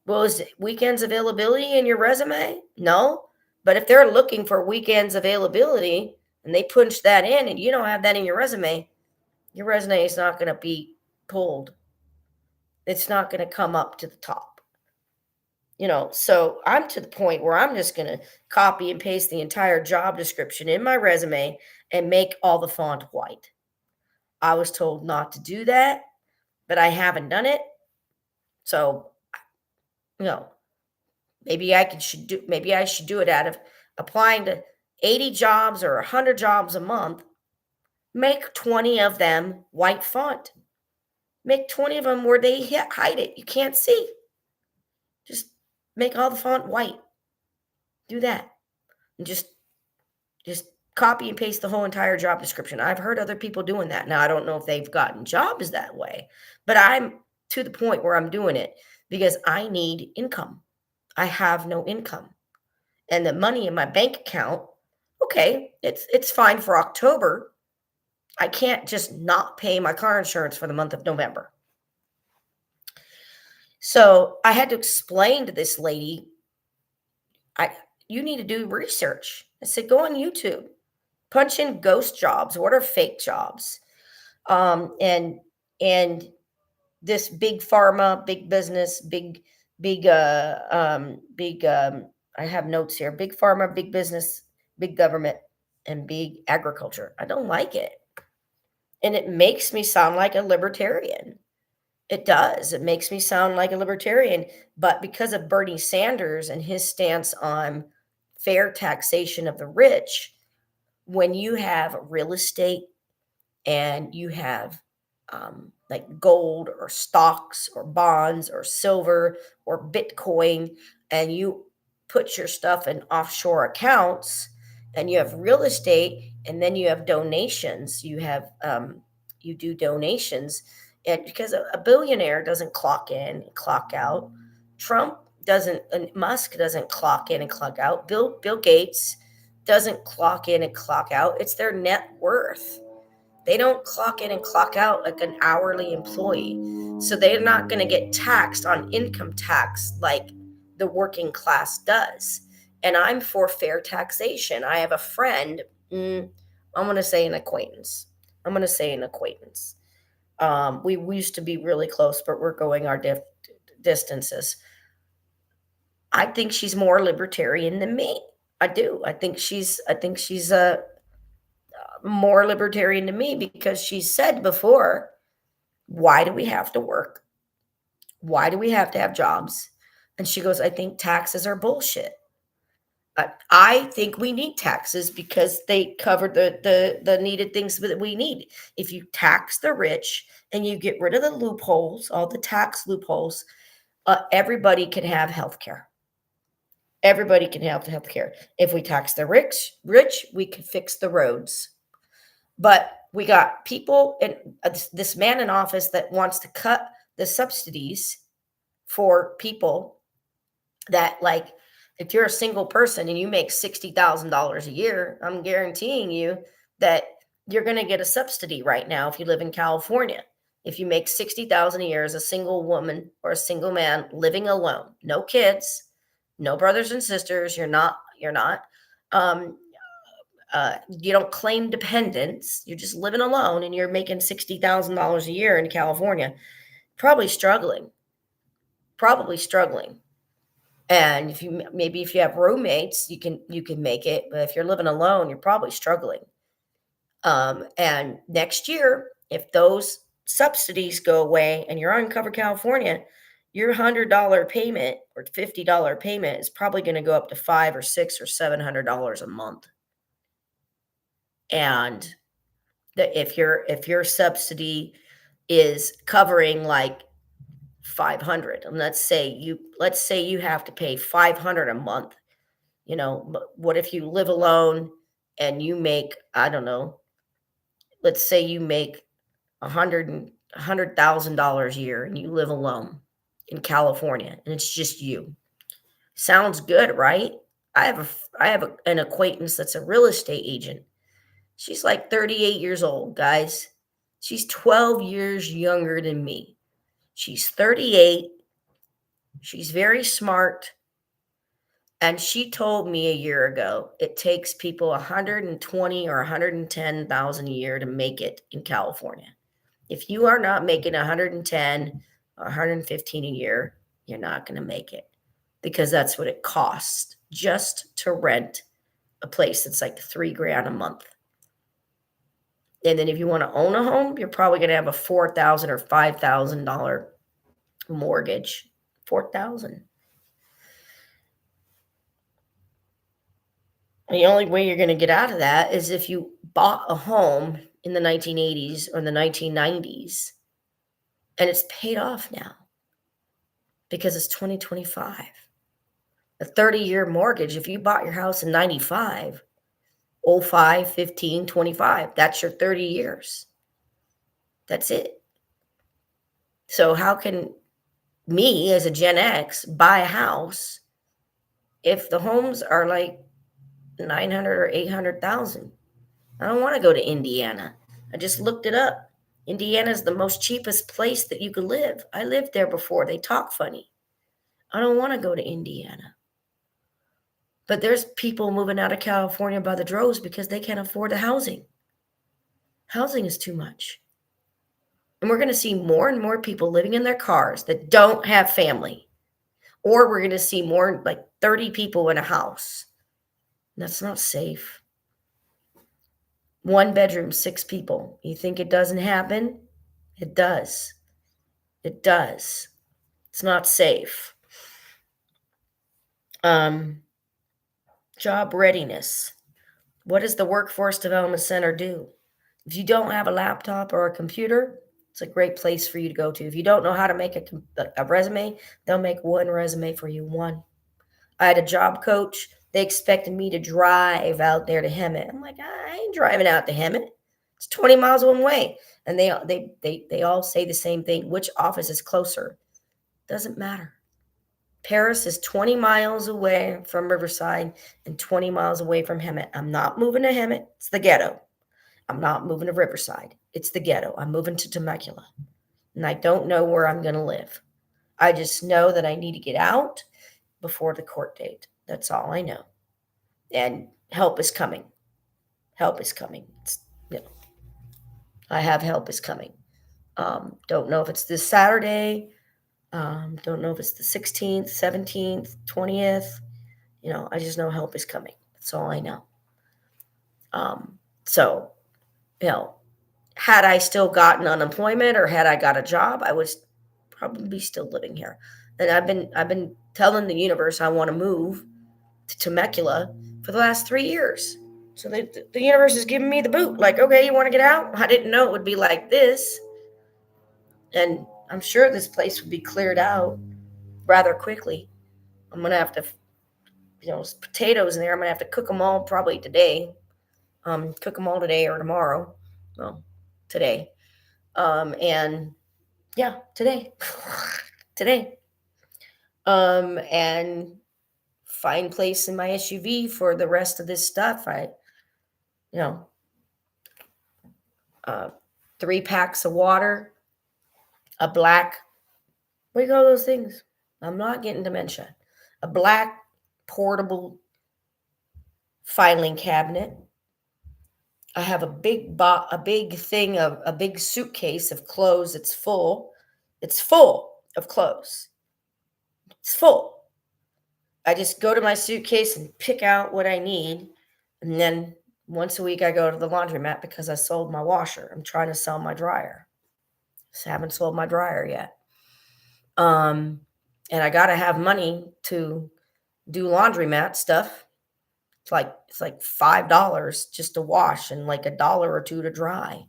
Well, is weekends availability in your resume? No. But if they're looking for weekends availability and they punch that in and you don't have that in your resume is not going to be pulled. It's not going to come up to the top. So I'm to the point where I'm just going to copy and paste the entire job description in my resume and make all the font white. I was told not to do that, but I haven't done it. So, you know, maybe I should do it out of applying to 80 jobs or 100 jobs a month. Make 20 of them white font. Make 20 of them where they hide it. You can't see. Just make all the font white. Do that. And just copy and paste the whole entire job description. I've heard other people doing that. Now, I don't know if they've gotten jobs that way, but I'm to the point where I'm doing it because I need income. I have no income. And the money in my bank account, okay, it's fine for October. I can't just not pay my car insurance for the month of November. So I had to explain to this lady, you need to do research. I said, go on YouTube, punch in ghost jobs. What are fake jobs? And this big pharma, big business, big I have notes here. Big pharma, big business, big government, and big agriculture. I don't like it. And it makes me sound like a libertarian. It does. It makes me sound like a libertarian. But because of Bernie Sanders and his stance on fair taxation of the rich, when you have real estate and you have like gold or stocks or bonds or silver or Bitcoin, and you put your stuff in offshore accounts, and you have real estate, and then you have donations, you do donations, and because a billionaire doesn't clock in and clock out, Trump doesn't, and Musk doesn't clock in and clock out, Bill Gates doesn't clock in and clock out. It's their net worth. They don't clock in and clock out like an hourly employee. So they're not going to get taxed on income tax like the working class does. And I'm for fair taxation. I have a friend, I'm going to say an acquaintance. We used to be really close, but we're going our distances. I think she's more libertarian than me. I do. I think she's more libertarian to me because she said before, why do we have to work? Why do we have to have jobs? And she goes, I think taxes are bullshit. I think we need taxes because they cover the needed things that we need. If you tax the rich and you get rid of the loopholes, all the tax loopholes, everybody can have health care. Everybody can have health care. If we tax the rich, we can fix the roads. But we got people and this man in office that wants to cut the subsidies for people that, like, if you're a single person and you make $60,000 a year, I'm guaranteeing you that you're going to get a subsidy right now if you live in California. If you make $60,000 a year as a single woman or a single man living alone, no kids, no brothers and sisters, you're not um, you don't claim dependents. You're just living alone and you're making $60,000 a year in California. Probably struggling. And if you have roommates, you can make it. But if you're living alone, you're probably struggling. And next year, if those subsidies go away and you're on Cover California, your $100 payment or $50 payment is probably going to go up to $500 or $600 or $700 a month. And if your subsidy is covering like 500, and let's say you have to pay 500 a month, what if you live alone and you make, I don't know, let's say you make $100,000 a year and you live alone in California and it's just you. Sounds good, right? I have an acquaintance that's a real estate agent. She's like 38 years old, guys. She's 12 years younger than me. She's 38. She's very smart. And she told me a year ago it takes people 120 or 110,000 a year to make it in California. If you are not making 110 or 115 a year, you're not going to make it. because that's what it costs just to rent a place that's like $3,000 a month. And then if you want to own a home, you're probably going to have a $4,000 or $5,000 mortgage. 4,000. The only way you're going to get out of that is if you bought a home in the 1980s or the 1990s and it's paid off now because it's 2025. A 30-year mortgage, if you bought your house in 95, 05, 15, 25, that's your 30 years. That's it. So how can me as a Gen X buy a house if the homes are like 900 or 800,000? I don't want to go to Indiana. I just looked it up. Indiana is the most cheapest place that you could live. I lived there before. They talk funny. I don't want to go to Indiana. But there's people moving out of California by the droves because they can't afford the housing. Housing is too much. And we're going to see more and more people living in their cars that don't have family. Or we're going to see more, like 30 people in a house. That's not safe. 1 bedroom, 6 people. You think it doesn't happen? It does. It does. It's not safe. Job readiness. What does the Workforce Development Center do? If you don't have a laptop or a computer, it's a great place for you to go to. If you don't know how to make a resume, they'll make 1 resume for you. 1. I had a job coach. They expected me to drive out there to Hemet. I'm like, I ain't driving out to Hemet. It's 20 miles one way. And they all say the same thing. Which office is closer? Doesn't matter. Paris is 20 miles away from Riverside and 20 miles away from Hemet. I'm not moving to Hemet. It's the ghetto. I'm not moving to Riverside. It's the ghetto. I'm moving to Temecula. And I don't know where I'm going to live. I just know that I need to get out before the court date. That's all I know. And help is coming. Help is coming. I have help is coming. Don't know if it's this Saturday. Don't know if it's the 16th, 17th, 20th. I just know help is coming. That's all I know. So, had I still gotten unemployment or had I got a job, I would probably be still living here. And I've been telling the universe I want to move to Temecula for the last 3 years. So the universe is giving me the boot. Like, okay, you want to get out? I didn't know it would be like this. And I'm sure this place would be cleared out rather quickly. I'm going to have to, potatoes in there. I'm going to have to cook them all probably today. Cook them all today or tomorrow. Well, today. And yeah, today. Today. And find place in my SUV for the rest of this stuff. 3 packs of water, a black, what do you call those things? I'm not getting dementia. A black portable filing cabinet. I have a big suitcase of clothes. It's full. It's full of clothes. It's full. I just go to my suitcase and pick out what I need. And then once a week I go to the laundromat because I sold my washer. I'm trying to sell my dryer. Just haven't sold my dryer yet. And I got to have money to do laundromat stuff. It's like $5 just to wash and like $1 or $2 to dry.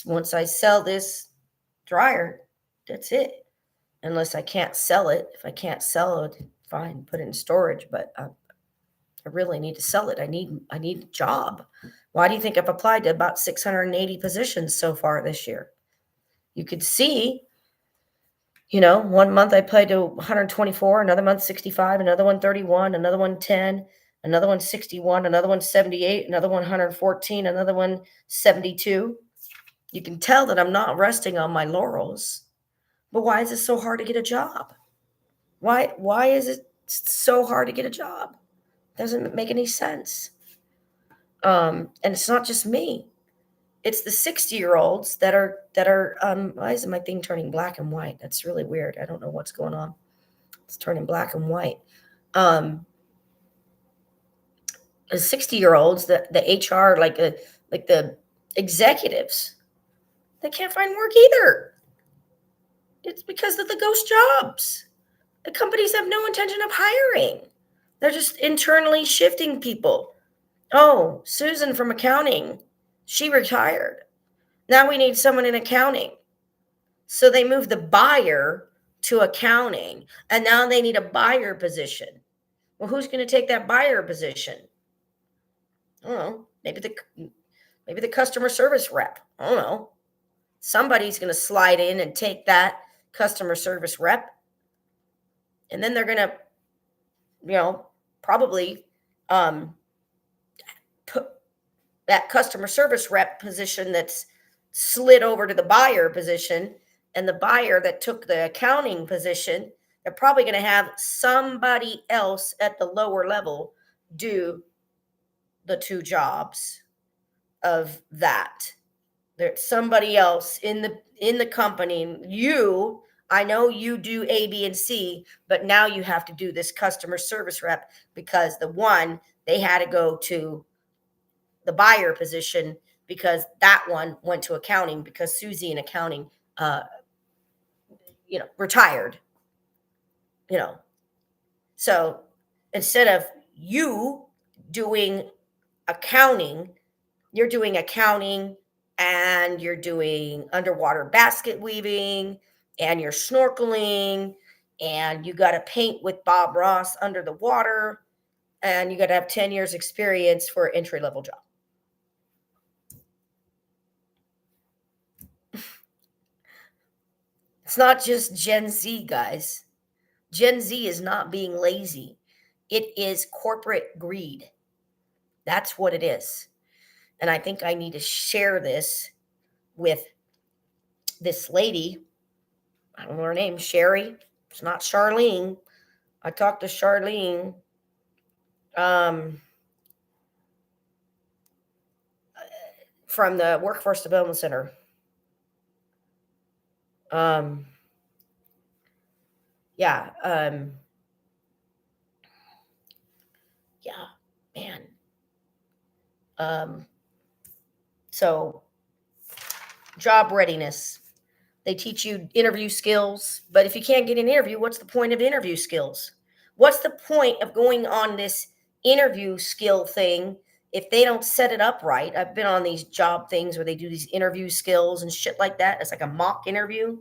Once I sell this dryer, that's it. Unless I can't sell it. If I can't sell it, fine, put it in storage. But I really need to sell it. I need a job. Why do you think I've applied to about 680 positions so far this year? You could see, 1 month I applied to 124, another month 65, another one 31, another one 10, another one 61, another one 78, another one 114, another one 72. You can tell that I'm not resting on my laurels. But why is it so hard to get a job? Why is it so hard to get a job? Doesn't make any sense. And it's not just me. It's the 60-year-olds that are why is my thing turning black and white? That's really weird. I don't know what's going on. It's turning black and white. Um, the 60-year-olds, the HR, like the executives, they can't find work either. It's because of the ghost jobs. The companies have no intention of hiring. They're just internally shifting people. Oh, Susan from accounting, she retired. Now we need someone in accounting. So they moved the buyer to accounting, and now they need a buyer position. Well, who's going to take that buyer position? I don't know. Maybe the customer service rep. I don't know. Somebody's going to slide in and take that customer service rep, and then they're going to, probably put that customer service rep position that's slid over to the buyer position, and the buyer that took the accounting position, they're probably going to have somebody else at the lower level do the two jobs of that. There's somebody else in the company. I know you do A, B, and C, but now you have to do this customer service rep, because the one, they had to go to the buyer position because that one went to accounting because Susie in accounting retired. So instead of you doing accounting, you're doing accounting, and you're doing underwater basket weaving, and you're snorkeling, and you got to paint with Bob Ross under the water, and you got to have 10 years experience for an entry level job. It's not just Gen Z, guys. Gen Z is not being lazy. It is corporate greed. That's what it is. And I think I need to share this with this lady. I don't know her name, Sherry. It's not Charlene. I talked to Charlene. From the Workforce Development Center. Yeah, man. So job readiness. They teach you interview skills, but if you can't get an interview, what's the point of interview skills? What's the point of going on this interview skill thing if they don't set it up right? I've been on these job things where they do these interview skills and shit like that. It's like a mock interview.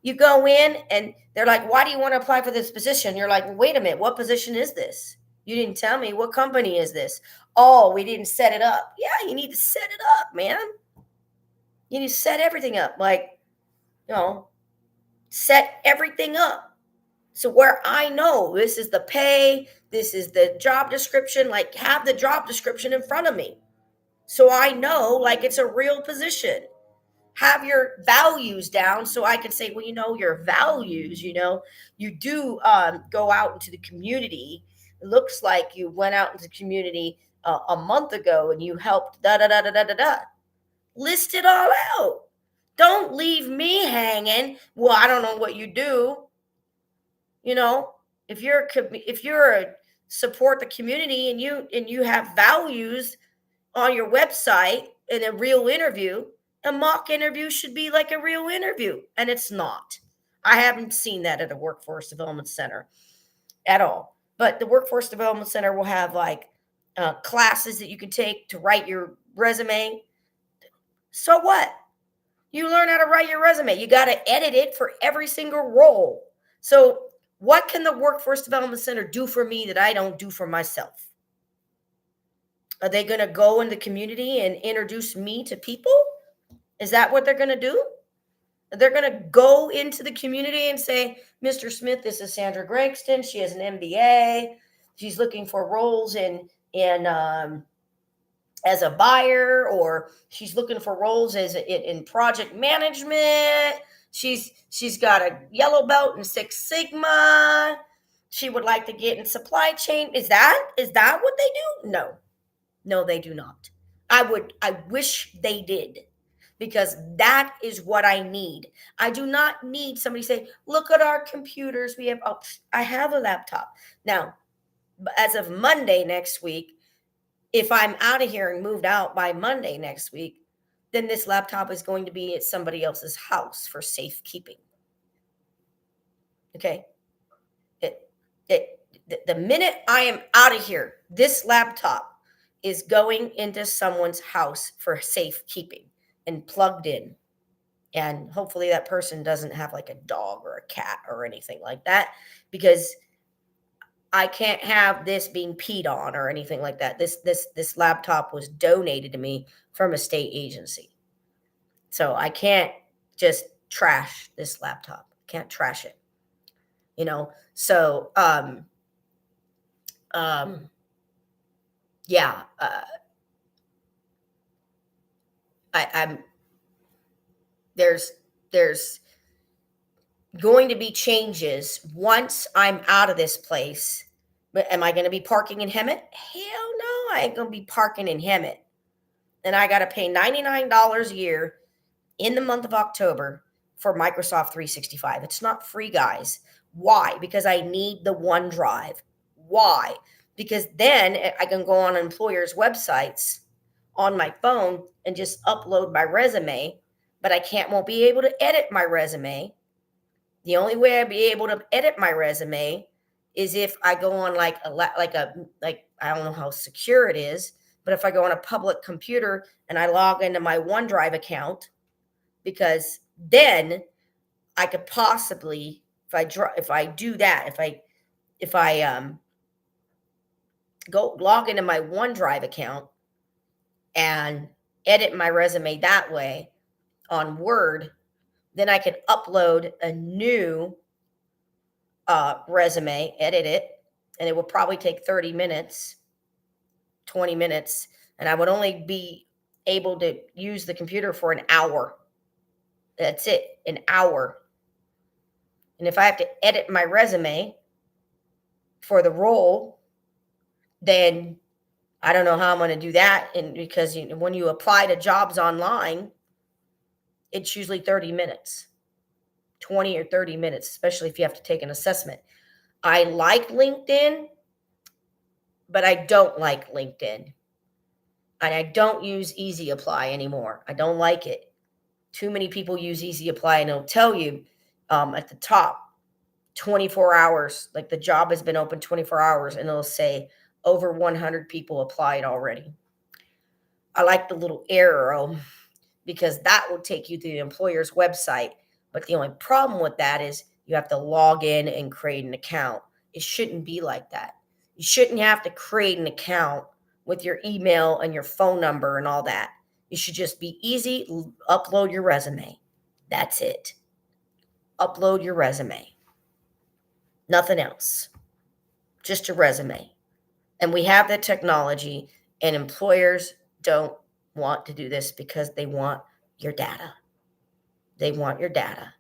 You go in and they're like, why do you want to apply for this position? You're like, well, wait a minute, what position is this? You didn't tell me. What company is this? Oh, we didn't set it up. Yeah, you need to set it up, man. You need to set everything up. Set everything up. So where I know this is the pay, this is the job description, have the job description in front of me. So I know it's a real position. Have your values down so I can say, well, your values, you do go out into the community. It looks like you went out into the community a month ago and you helped da da da da da da da. List it all out. Don't leave me hanging. Well, I don't know what you do. If you're a support the community and you have values on your website in a real interview, a mock interview should be like a real interview, and it's not. I haven't seen that at a workforce development center at all. But the workforce development center will have classes that you can take to write your resume. So what? You learn how to write your resume. You got to edit it for every single role. So what can the workforce development center do for me that I don't do for myself? Are they going to go in the community and introduce me to people? Is that what they're going to do? They're going to go into the community and say, Mr. Smith, this is Sandra Gregston. She has an MBA. She's looking for roles in as a buyer, or she's looking for roles in project management. She's got a yellow belt in Six Sigma. She would like to get in supply chain. Is that what they do? No, they do not. I wish they did. because that is what I need. I do not need somebody to say, look at our computers. I have a laptop. Now, as of Monday next week, if I'm out of here and moved out by Monday next week, then this laptop is going to be at somebody else's house for safekeeping. Okay. The minute I am out of here, this laptop is going into someone's house for safekeeping and plugged in. And hopefully that person doesn't have like a dog or a cat or anything like that, because I can't have this being peed on or anything like that. This laptop was donated to me from a state agency. So I can't just trash this laptop. Can't trash it. So yeah, I'm there's going to be changes once I'm out of this place. But am I going to be parking in Hemet? Hell no, I ain't going to be parking in Hemet. And I got to pay $99 a year in the month of October for Microsoft 365. It's not free, guys. Why? Because I need the OneDrive. Why? Because then I can go on employers' websites on my phone and just upload my resume, but won't be able to edit my resume. The only way I'd be able to edit my resume is if I go on like I don't know how secure it is, but if I go on a public computer and I log into my OneDrive account, because then I could possibly, if I do that, if I go log into my OneDrive account and edit my resume that way on Word, then I could upload a new resume, edit it, and it will probably take 30 minutes, 20 minutes, and I would only be able to use the computer for an hour. That's it, an hour. And if I have to edit my resume for the role, then I don't know how I'm going to do that. And because when you apply to jobs online, it's usually 30 minutes, 20 or 30 minutes, especially if you have to take an assessment. I like LinkedIn, but I don't like LinkedIn. And I don't use Easy Apply anymore. I don't like it. Too many people use Easy Apply, and it'll tell you at the top, 24 hours, like the job has been open 24 hours, and it'll say over 100 people applied already. I like the little arrow because that will take you to the employer's website. But the only problem with that is you have to log in and create an account. It shouldn't be like that. You shouldn't have to create an account with your email and your phone number and all that. It should just be easy. Upload your resume. That's it. Upload your resume. Nothing else. Just your resume. And we have the technology, and employers don't want to do this because they want your data. They want your data.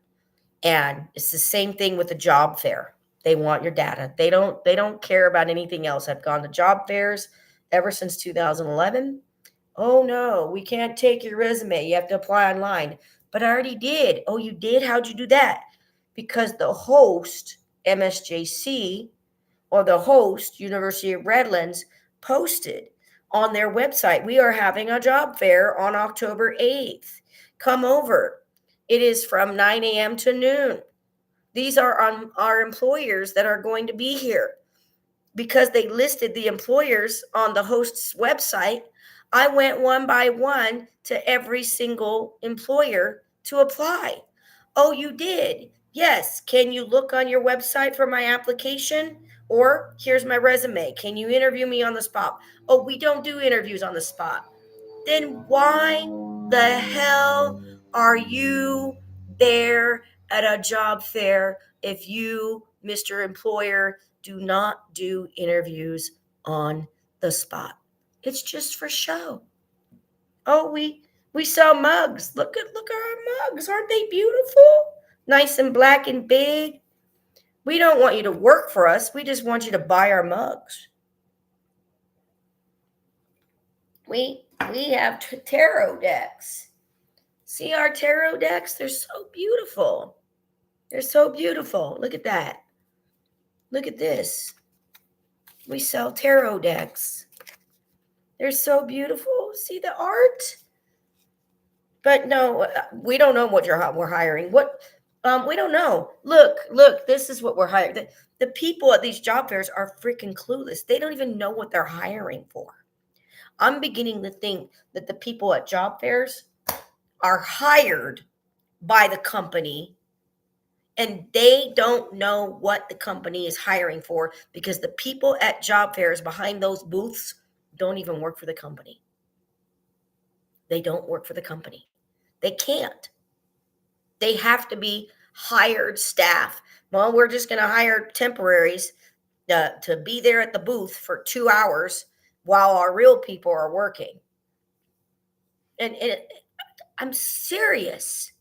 And it's the same thing with the job fair. They want your data. They don't care about anything else. I've gone to job fairs ever since 2011. Oh no, we can't take your resume. You have to apply online. But I already did. Oh, you did? How'd you do that? Because the host, MSJC, or the host, University of Redlands, posted on their website, we are having a job fair on October 8th. Come over. It is from 9 a.m. to noon. These are our employers that are going to be here. Because they listed the employers on the host's website, I went one by one to every single employer to apply. Oh, you did? Yes. Can you look on your website for my application? Or here's my resume. Can you interview me on the spot? Oh, we don't do interviews on the spot. Then why the hell are you there at a job fair if you, Mr. Employer, do not do interviews on the spot? It's just for show. Oh, we sell mugs. Look at our mugs. Aren't they beautiful? Nice and black and big. We don't want you to work for us. We just want you to buy our mugs. We have tarot decks. See our tarot decks? They're so beautiful. They're so beautiful. Look at that. Look at this. We sell tarot decks. They're so beautiful. See the art? But no, we don't know what we're hiring. What we don't know. Look, this is what we're hiring. The people at these job fairs are freaking clueless. They don't even know what they're hiring for. I'm beginning to think that the people at job fairs are hired by the company and they don't know what the company is hiring for because the people at job fairs behind those booths don't even work for the company. They don't work for the company. They can't. They have to be hired staff. Well, we're just going to hire temporaries to be there at the booth for 2 hours while our real people are working. And I'm serious.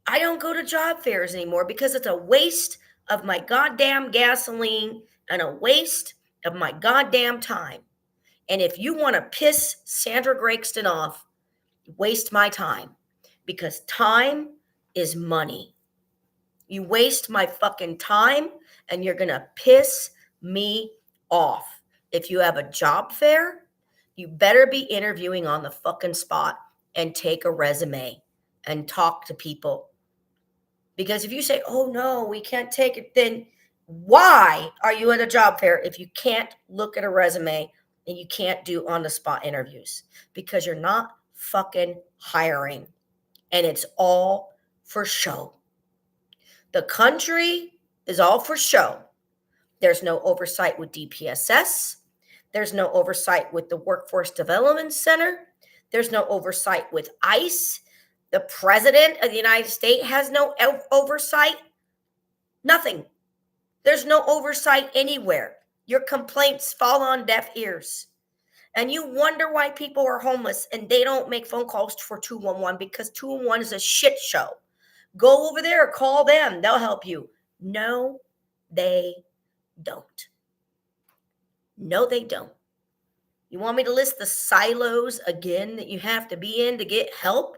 I don't go to job fairs anymore because it's a waste of my goddamn gasoline and a waste of my goddamn time. And if you want to piss Sandra Gregston off, waste my time because time is money. You waste my fucking time and you're going to piss me off. If you have a job fair, you better be interviewing on the fucking spot and take a resume and talk to people. Because if you say, oh no, we can't take it, then why are you at a job fair if you can't look at a resume and you can't do on the spot interviews? Because you're not fucking hiring and it's all for show. The country is all for show. There's no oversight with DPSS. There's no oversight with the Workforce Development Center. There's no oversight with ICE. The president of the United States has no oversight. Nothing. There's no oversight anywhere. Your complaints fall on deaf ears. And you wonder why people are homeless and they don't make phone calls for 211 because 211 is a shit show. Go over there, call them. They'll help you. No, they don't. No, they don't. You want me to list the silos again that you have to be in to get help?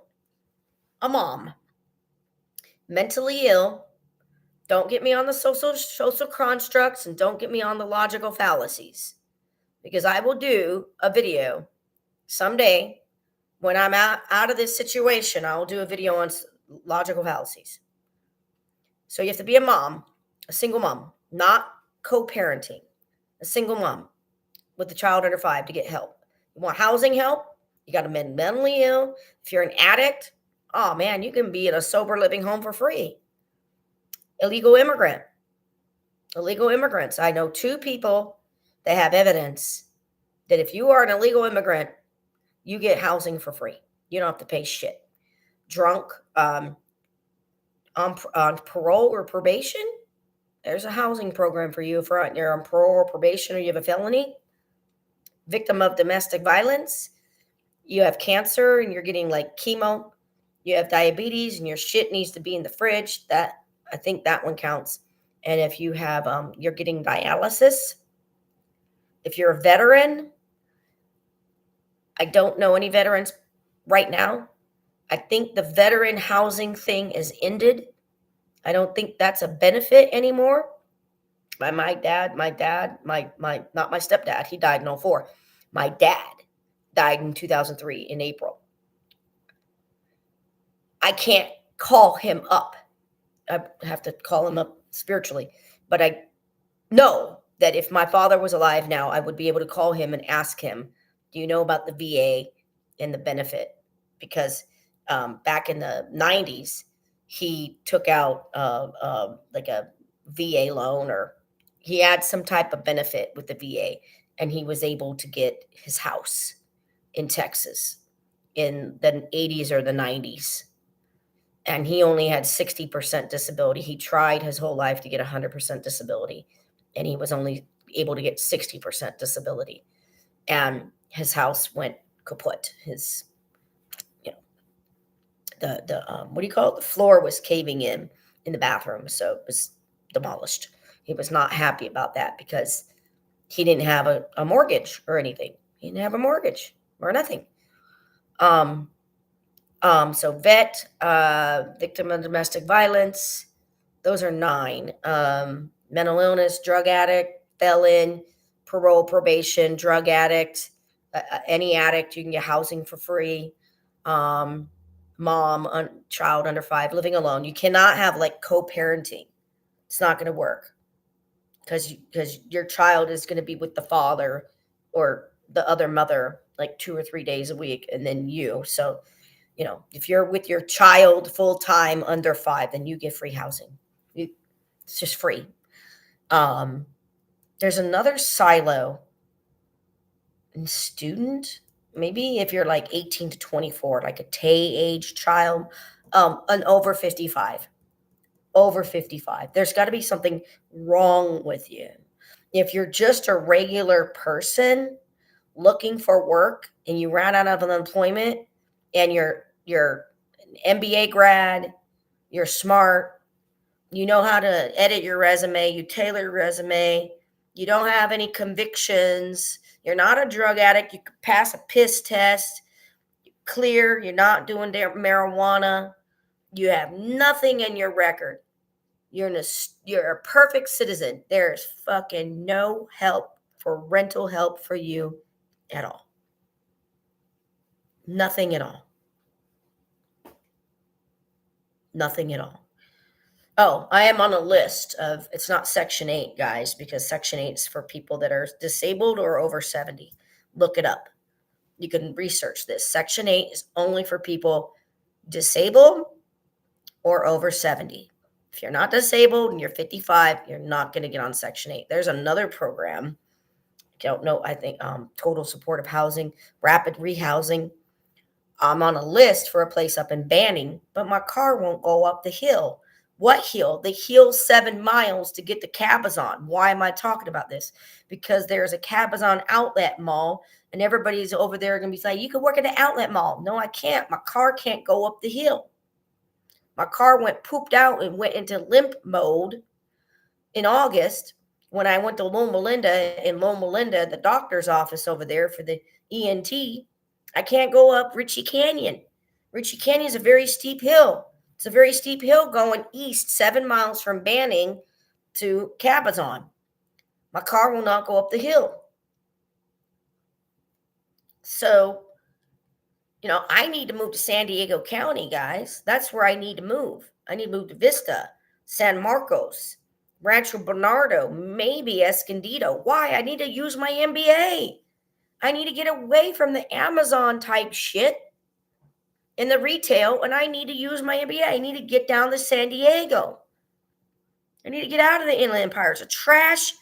A mom, mentally ill. Don't get me on the social constructs and don't get me on the logical fallacies because I will do a video someday when I'm out of this situation. I'll do a video on logical fallacies. So you have to be a mom, a single mom, not co-parenting, a single mom with a child under 5 to get help. You want housing help? You got to be mentally ill. If you're an addict, oh man, you can be in a sober living home for free. Illegal immigrants. I know 2 people that have evidence that if you are an illegal immigrant, you get housing for free. You don't have to pay shit. Drunk, on parole or probation, there's a housing program for you if you're on parole or probation or you have a felony. Victim of domestic violence, you have cancer and you're getting like chemo, you have diabetes and your shit needs to be in the fridge. That I think that one counts. And if you have you're getting dialysis, if you're a veteran, I don't know any veterans right now. I think the veteran housing thing is ended. I don't think that's a benefit anymore. My dad, not my stepdad, he died in 2004. My dad died in 2003 in April. I can't call him up. I have to call him up spiritually. But I know that if my father was alive now, I would be able to call him and ask him, do you know about the VA and the benefit? Because back in the 90s, he took out like a VA loan or he had some type of benefit with the VA and he was able to get his house in Texas in the 80s or the 90s. And he only had 60% disability. He tried his whole life to get 100% disability and he was only able to get 60% disability. And his house went kaput. His, the what do you call it? The floor was caving in the bathroom. So it was demolished. He was not happy about that because he didn't have a mortgage or anything. He didn't have a mortgage or anything. And So vet, victim of domestic violence, those are 9. Mental illness, drug addict, felon, parole, probation, drug addict, any addict, you can get housing for free. Um, Mom, child under 5, living alone. You cannot have like co-parenting. It's not going to work because your child is going to be with the father or the other mother like 2 or 3 days a week, and then you. So if you're with your child full time under 5, then you get free housing. It's just free. There's another silo in student. Maybe if you're like 18 to 24, like a Tay age child, an over 55. Over 55. There's got to be something wrong with you. If you're just a regular person looking for work and you ran out of unemployment and you're an MBA grad, you're smart, you know how to edit your resume, you tailor your resume, you don't have any convictions, you're not a drug addict, you could pass a piss test, you're clear, you're not doing marijuana, you have nothing in your record. You're a perfect citizen. There's fucking no help for rental help for you at all. Nothing at all. Nothing at all. Oh, I am on a list of, it's not Section 8, guys, because Section 8 is for people that are disabled or over 70. Look it up. You can research this. Section 8 is only for people disabled or over 70. If you're not disabled and you're 55, you're not going to get on Section 8. There's another program. I don't know. I think total supportive housing, rapid rehousing. I'm on a list for a place up in Banning, but my car won't go up the hill. What hill? The hill 7 miles to get to Cabazon. Why am I talking about this? Because there's a Cabazon outlet mall, and everybody's over there going to be saying, you can work at the outlet mall. No, I can't. My car can't go up the hill. My car went pooped out and went into limp mode in August when I went to Loma Linda. In Loma Linda, the doctor's office over there for the ENT, I can't go up Ritchie Canyon. Ritchie Canyon is a very steep hill. It's a very steep hill going east 7 miles from Banning to Cabazon. My car will not go up the hill. So, I need to move to San Diego County, guys. That's where I need to move. I need to move to Vista, San Marcos, Rancho Bernardo, maybe Escondido. Why? I need to use my MBA. I need to get away from the Amazon type shit in the retail, and I need to use my MBA. I need to get down to San Diego. I need to get out of the Inland Empire. It's a trash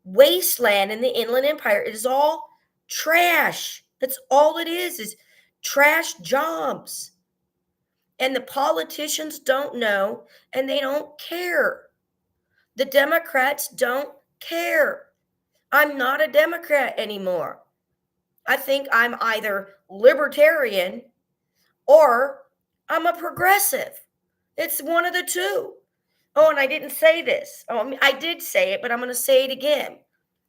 wasteland in the Inland Empire. It is all trash. That's all it is trash jobs. And the politicians don't know, and they don't care. The Democrats don't care. I'm not a Democrat anymore. I think I'm either libertarian or I'm a progressive. It's one of the two. Oh, and I didn't say this. Oh, I did say it, but I'm going to say it again.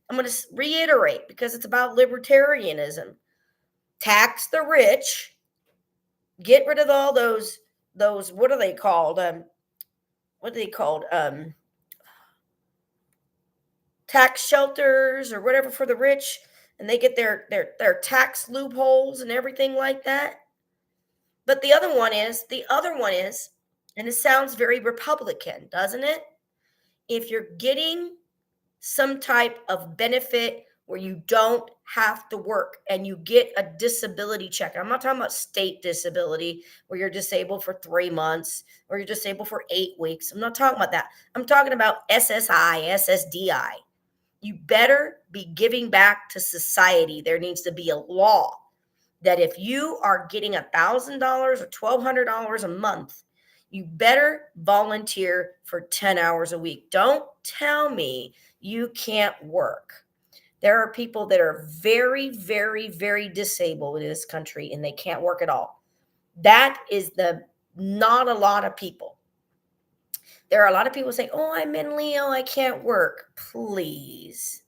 I'm going to reiterate because it's about libertarianism. Tax the rich. Get rid of all those what are they called? Tax shelters or whatever for the rich, and they get their tax loopholes and everything like that. But the other one is, and it sounds very Republican, doesn't it? If you're getting some type of benefit where you don't have to work and you get a disability check. I'm not talking about state disability where you're disabled for 3 months or you're disabled for 8 weeks. I'm not talking about that. I'm talking about SSI, SSDI. You better be giving back to society. There needs to be a law that if you are getting $1,000 or $1,200 a month, you better volunteer for 10 hours a week. Don't tell me you can't work. There are people that are very, very, very disabled in this country and they can't work at all. That is not a lot of people. There are a lot of people saying, oh, I'm mentally ill, I can't work. Please.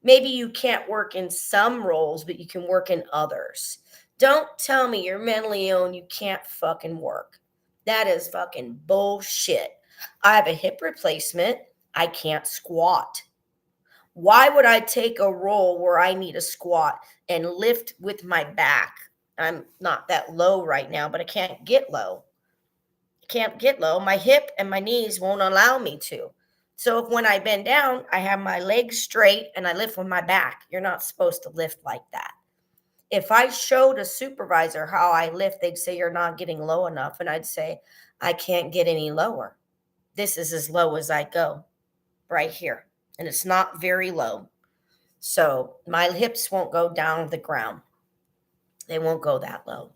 Maybe you can't work in some roles, but you can work in others. Don't tell me you're mentally ill and you can't fucking work. That is fucking bullshit. I have a hip replacement. I can't squat. Why would I take a role where I need to squat and lift with my back? I'm not that low right now, but I can't get low. I can't get low. My hip and my knees won't allow me to. So if when I bend down, I have my legs straight and I lift with my back. You're not supposed to lift like that. If I showed a supervisor how I lift, they'd say you're not getting low enough. And I'd say, I can't get any lower. This is as low as I go right here. And it's not very low. So my hips won't go down the ground. They won't go that low.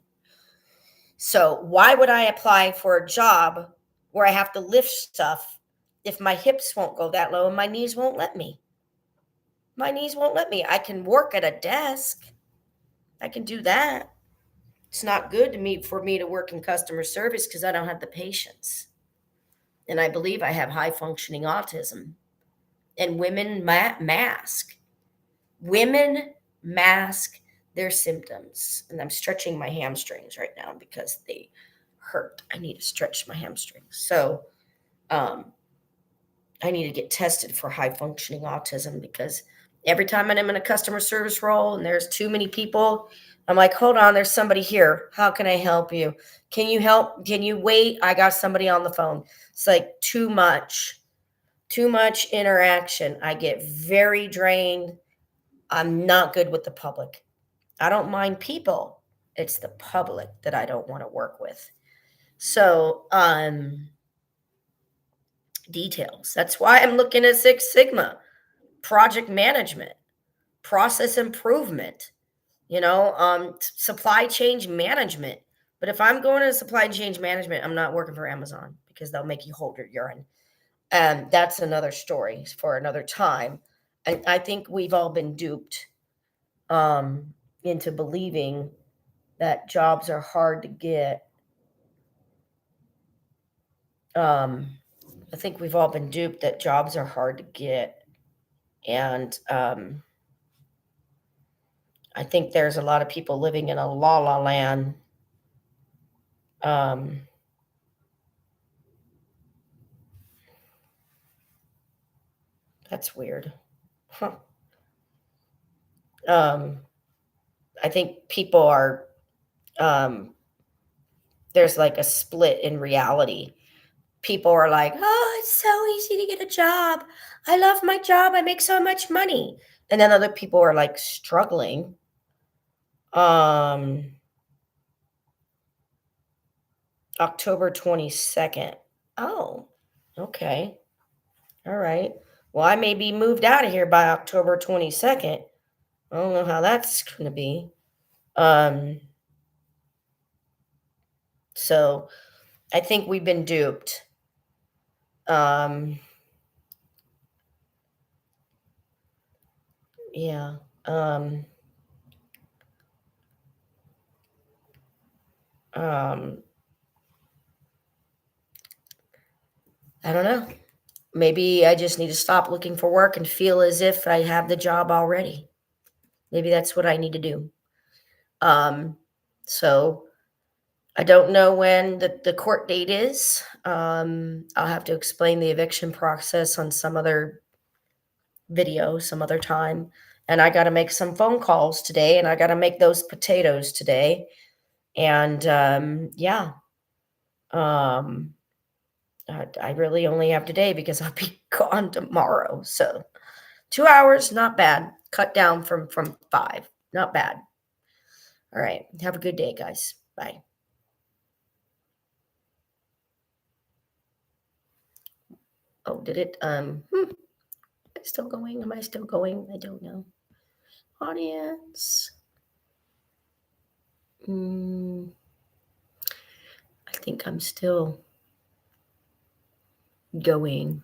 So why would I apply for a job where I have to lift stuff if my hips won't go that low and my knees won't let me? My knees won't let me. I can work at a desk. I can do that. It's not good to me for me to work in customer service because I don't have the patience. And I believe I have high functioning autism. And women mask. Women mask their symptoms. And I'm stretching my hamstrings right now because they hurt. I need to stretch my hamstrings. So I need to get tested for high functioning autism because every time I'm in a customer service role and there's too many people, I'm like, hold on, there's somebody here. How can I help you? Can you help? Can you wait? I got somebody on the phone. It's like too much interaction. I get very drained. I'm not good with the public. I don't mind people. It's the public that I don't want to work with. So, details. That's why I'm looking at Six Sigma, project management, process improvement, supply chain management. But if I'm going to supply chain management, I'm not working for Amazon because they'll make you hold your urine. And that's another story for another time. And I think we've all been duped into believing that jobs are hard to get. I think we've all been duped that jobs are hard to get. And I think there's a lot of people living in a la la land. That's weird. Huh. I think people are, there's like a split in reality. People are like, oh, it's so easy to get a job. I love my job. I make so much money. And then other people are like struggling. October 22nd. Oh, okay. All right. Well, I may be moved out of here by October 22nd. I don't know how that's going to be. So I think we've been duped. Yeah. I don't know. Maybe I just need to stop looking for work and feel as if I have the job already. Maybe that's what I need to do. So I don't know when the court date is. I'll have to explain the eviction process on some other video, some other time. And I got to make some phone calls today, and I got to make those potatoes today. And yeah, I really only have today because I'll be gone tomorrow. So 2 hours, not bad. Cut down from 5, not bad. All right. Have a good day, guys. Bye. Oh, did it? Still going? Am I still going? I don't know. Audience. I think I'm still going.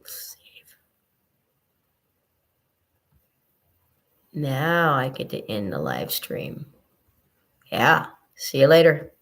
Save. Now I get to end the live stream. Yeah. See you later.